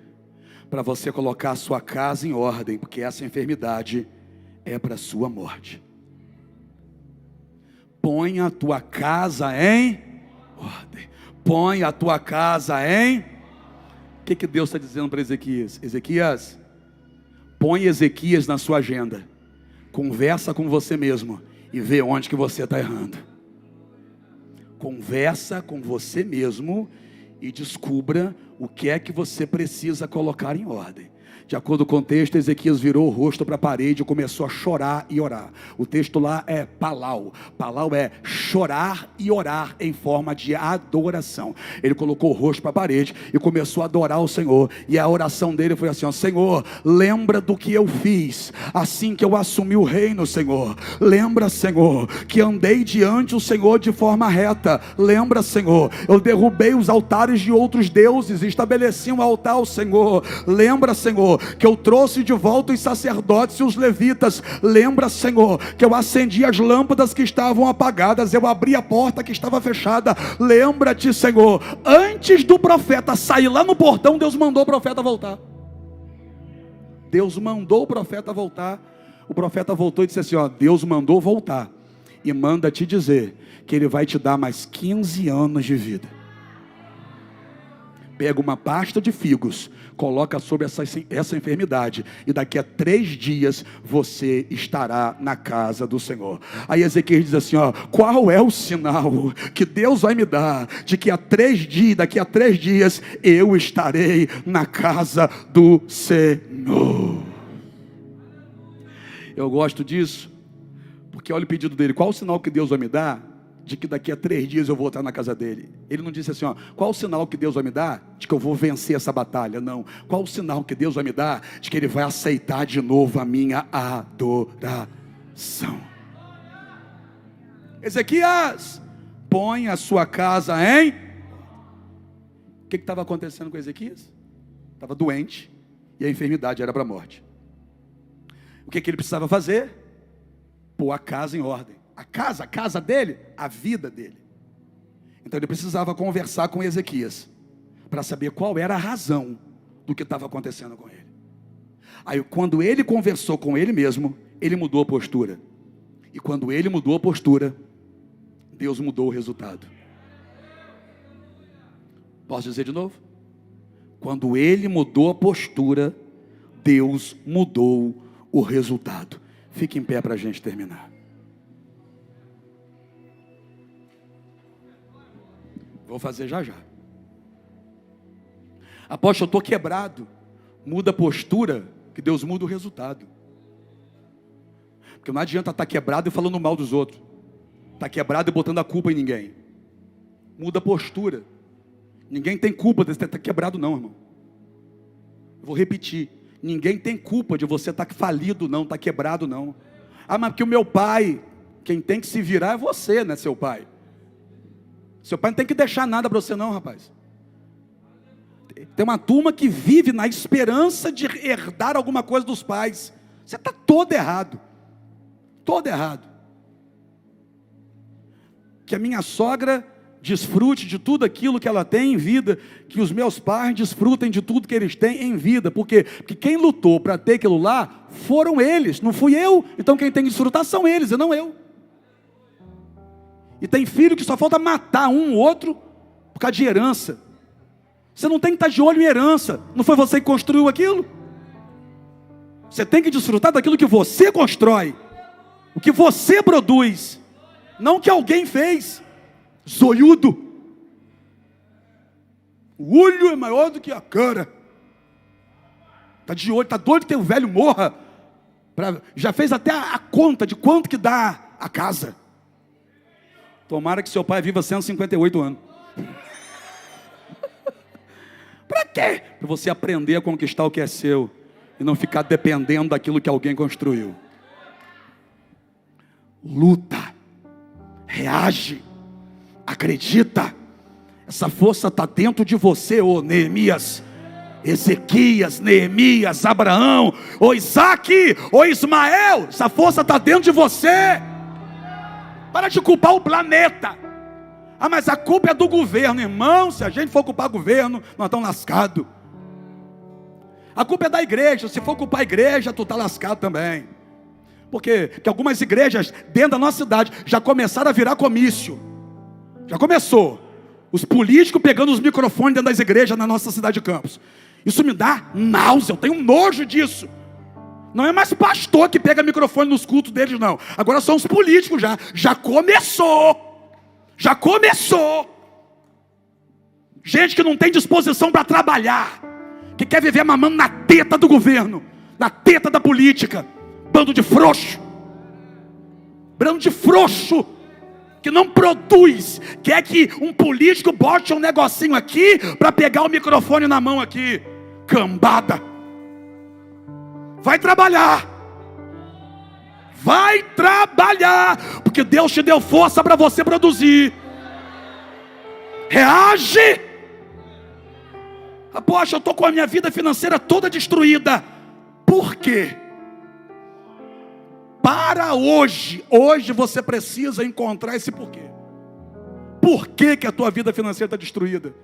para você colocar a sua casa em ordem, porque essa enfermidade é para a sua morte. Põe a tua casa em ordem. Põe a tua casa em... O que Deus está dizendo para Ezequias? Ezequias, põe Ezequias na sua agenda. Conversa com você mesmo e vê onde que você está errando. Conversa com você mesmo e descubra o que é que você precisa colocar em ordem. De acordo com o texto, Ezequias virou o rosto para a parede e começou a chorar e orar. O texto lá é palau. Palau é chorar e orar em forma de adoração. Ele colocou o rosto para a parede e começou a adorar o Senhor. E a oração dele foi assim: ó, Senhor, lembra do que eu fiz assim que eu assumi o reino, Senhor. Lembra, Senhor, que andei diante do Senhor de forma reta. Lembra, Senhor, eu derrubei os altares de outros deuses e estabeleci um altar ao Senhor. Lembra, Senhor, que eu trouxe de volta os sacerdotes e os levitas. Lembra, Senhor, que eu acendi as lâmpadas que estavam apagadas, eu abri a porta que estava fechada. Lembra-te, Senhor, antes do profeta sair lá no portão, Deus mandou o profeta voltar. Deus mandou o profeta voltar. O profeta voltou e disse assim: ó, Deus mandou voltar e manda te dizer que Ele vai te dar mais 15 anos de vida. Pega uma pasta de figos, coloca sobre essa enfermidade, e daqui a 3 dias você estará na casa do Senhor. Aí Ezequias diz assim: ó, qual é o sinal que Deus vai me dar de que daqui a 3 dias eu estarei na casa do Senhor? Eu gosto disso, porque olha o pedido dele: qual o sinal que Deus vai me dar de que daqui a 3 dias eu vou estar na casa dele? Ele não disse assim, ó, qual o sinal que Deus vai me dar de que eu vou vencer essa batalha? Não. Qual o sinal que Deus vai me dar de que Ele vai aceitar de novo a minha adoração? Ezequias, põe a sua casa em... O que estava acontecendo com Ezequias? Estava doente e a enfermidade era para a morte. O que ele precisava fazer? Pôr a casa em ordem. A casa dele, a vida dele. Então ele precisava conversar com Ezequias para saber qual era a razão, do que estava acontecendo com ele. Aí quando ele conversou com ele mesmo, ele mudou a postura. E quando ele mudou a postura, Deus mudou o resultado. Posso dizer de novo? Quando ele mudou a postura, Deus mudou o resultado. Fique em pé para a gente terminar. Vou fazer já já. Apóstolo, eu estou quebrado. Muda a postura, que Deus muda o resultado. Porque não adianta estar quebrado e falando mal dos outros. Está quebrado e botando a culpa em ninguém. Muda a postura. Ninguém tem culpa de você estar quebrado não, irmão. Eu vou repetir. Ninguém tem culpa de você estar falido não, estar quebrado não. Ah, mas porque o meu pai, quem tem que se virar é você, né, seu pai? Seu pai não tem que deixar nada para você não, rapaz. Tem uma turma que vive na esperança de herdar alguma coisa dos pais. Você está todo errado. Todo errado. Que a minha sogra desfrute de tudo aquilo que ela tem em vida, que os meus pais desfrutem de tudo que eles têm em vida. Por quê? Porque quem lutou para ter aquilo lá foram eles, não fui eu. Então quem tem que desfrutar são eles e não eu. E tem filho que só falta matar um ou outro por causa de herança. Você não tem que estar de olho em herança. Não foi você que construiu aquilo? Você tem que desfrutar daquilo que você constrói, o que você produz, não o que alguém fez. Zoiudo. O olho é maior do que a cara. Está de olho, está doido que o velho morra. Já fez até a conta de quanto que dá a casa. Tomara que seu pai viva 158 anos. Para quê? Para você aprender a conquistar o que é seu e não ficar dependendo daquilo que alguém construiu. Luta, reage, acredita. Essa força está dentro de você, ô Neemias, Ezequias, Neemias, Abraão, ô Isaac, ô Ismael. Essa força está dentro de você. Para de culpar o planeta. Ah, mas a culpa é do governo. Irmão, se a gente for culpar o governo, nós estamos lascados. A culpa é da igreja. Se for culpar a igreja, tu está lascado também. Porque algumas igrejas dentro da nossa cidade já começaram a virar comício. Já começou. Os políticos pegando os microfones dentro das igrejas na nossa cidade de Campos. Isso me dá náusea, eu tenho nojo disso. Não é mais pastor que pega microfone nos cultos deles, não. Agora são os políticos já. Já começou. Já começou. Gente que não tem disposição para trabalhar. Que quer viver mamando na teta do governo. Na teta da política. Bando de frouxo. Bando de frouxo. Que não produz. Quer que um político bote um negocinho aqui para pegar o microfone na mão aqui. Cambada. Vai trabalhar. Vai trabalhar. Porque Deus te deu força para você produzir. Reage. Poxa, eu estou com a minha vida financeira toda destruída. Por quê? Para hoje você precisa encontrar esse porquê. Por que a tua vida financeira está destruída?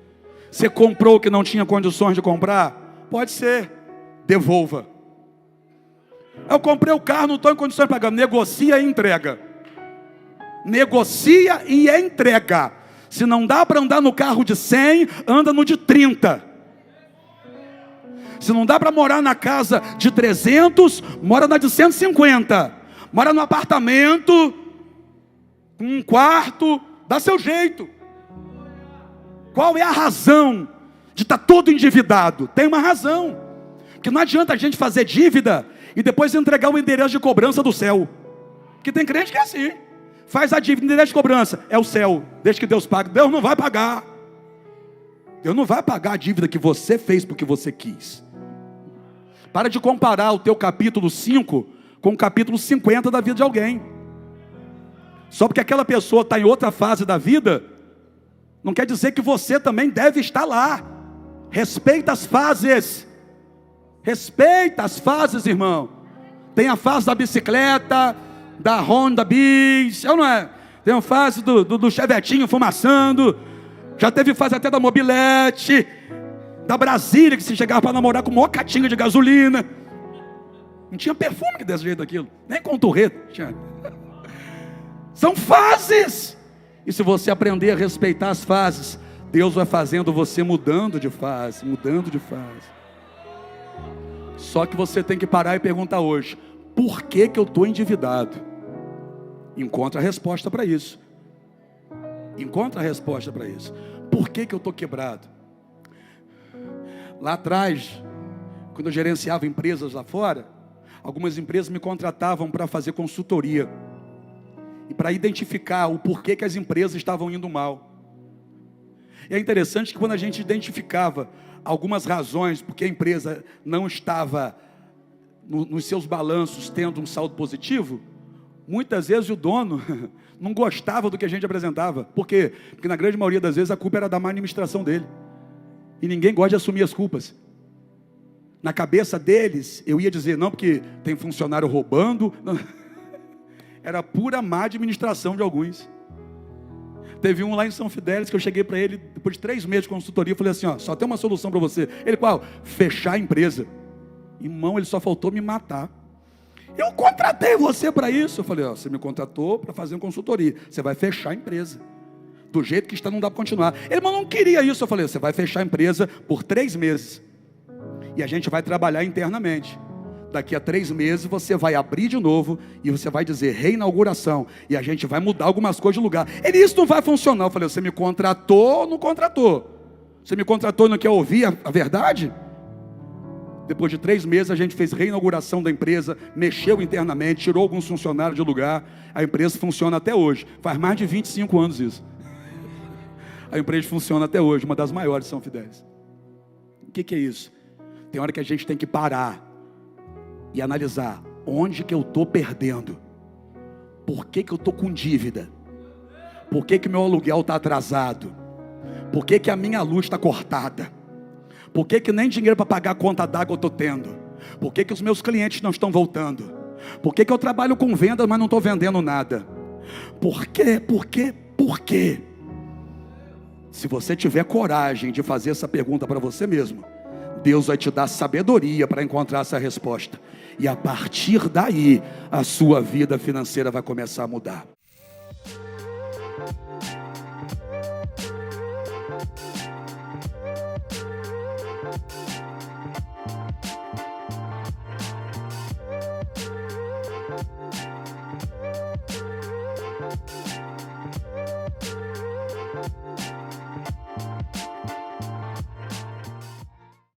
Você comprou o que não tinha condições de comprar? Pode ser. Devolva. Eu comprei o carro, não estou em condições de pagar. Negocia e entrega. Negocia e entrega. Se não dá para andar no carro de 100, anda no de 30. Se não dá para morar na casa de 300, mora na de 150. Mora no apartamento, com um quarto, dá seu jeito. Qual é a razão de estar todo endividado? Tem uma razão. Que não adianta a gente fazer dívida e depois entregar o endereço de cobrança do céu. Porque tem crente que é assim. Faz a dívida, endereço de cobrança, é o céu. Deixa que Deus pague. Deus não vai pagar. Deus não vai pagar a dívida que você fez porque você quis. Para de comparar o teu capítulo 5 com o capítulo 50 da vida de alguém. Só porque aquela pessoa está em outra fase da vida, não quer dizer que você também deve estar lá. Respeita as fases. Respeita as fases, irmão. Tem a fase da bicicleta, da Honda Bis, não é? Tem a fase do chevetinho fumaçando. Já teve fase até da mobilete. da Brasília, que se chegava para namorar com uma catinga de gasolina. Não tinha perfume que desse jeito aquilo, nem com torreta tinha. São fases. E se você aprender a respeitar as fases, Deus vai fazendo você mudando de fase, mudando de fase. Só que você tem que parar e perguntar hoje: por que que eu estou endividado? Encontra a resposta para isso. Encontra a resposta para isso. Por que que eu estou quebrado? Lá atrás, quando eu gerenciava empresas lá fora, algumas empresas me contratavam para fazer consultoria e para identificar o porquê que as empresas estavam indo mal. E é interessante que quando a gente identificava algumas razões porque a empresa não estava nos seus balanços tendo um saldo positivo, muitas vezes o dono não gostava do que a gente apresentava. Por quê? Porque na grande maioria das vezes a culpa era da má administração dele. E ninguém gosta de assumir as culpas. Na cabeça deles, eu ia dizer, não, porque tem funcionário roubando. Não. Era pura má administração de alguns. Teve um lá em São Fidélis que eu cheguei para ele, depois de 3 meses de consultoria, eu falei assim, ó, só tem uma solução para você. Ele, qual? Fechar a empresa. Irmão, ele só faltou me matar. Eu contratei você para isso. Eu falei, ó, você me contratou para fazer uma consultoria. Você vai fechar a empresa. Do jeito que está, não dá para continuar. Ele, mas não queria isso. Eu falei, você vai fechar a empresa por 3 meses. E a gente vai trabalhar internamente. Daqui a 3 meses você vai abrir de novo e você vai dizer reinauguração. E a gente vai mudar algumas coisas de lugar. Ele, isso não vai funcionar. Eu falei, você me contratou ou não contratou? Você me contratou e não quer ouvir a verdade? Depois de 3 meses a gente fez reinauguração da empresa, mexeu internamente, tirou alguns funcionários de lugar. A empresa funciona até hoje. Faz mais de 25 anos isso. A empresa funciona até hoje, uma das maiores de São Fidélis. O que é isso? Tem hora que a gente tem que parar e analisar onde que eu estou perdendo. Por que que eu estou com dívida? Por que que meu aluguel está atrasado? Por que que a minha luz está cortada? Por que que nem dinheiro para pagar a conta d'água eu estou tendo? Por que que os meus clientes não estão voltando? Por que que eu trabalho com vendas, mas não estou vendendo nada? Por quê? Por quê? Por quê? Se você tiver coragem de fazer essa pergunta para você mesmo, Deus vai te dar sabedoria para encontrar essa resposta. E a partir daí, a sua vida financeira vai começar a mudar.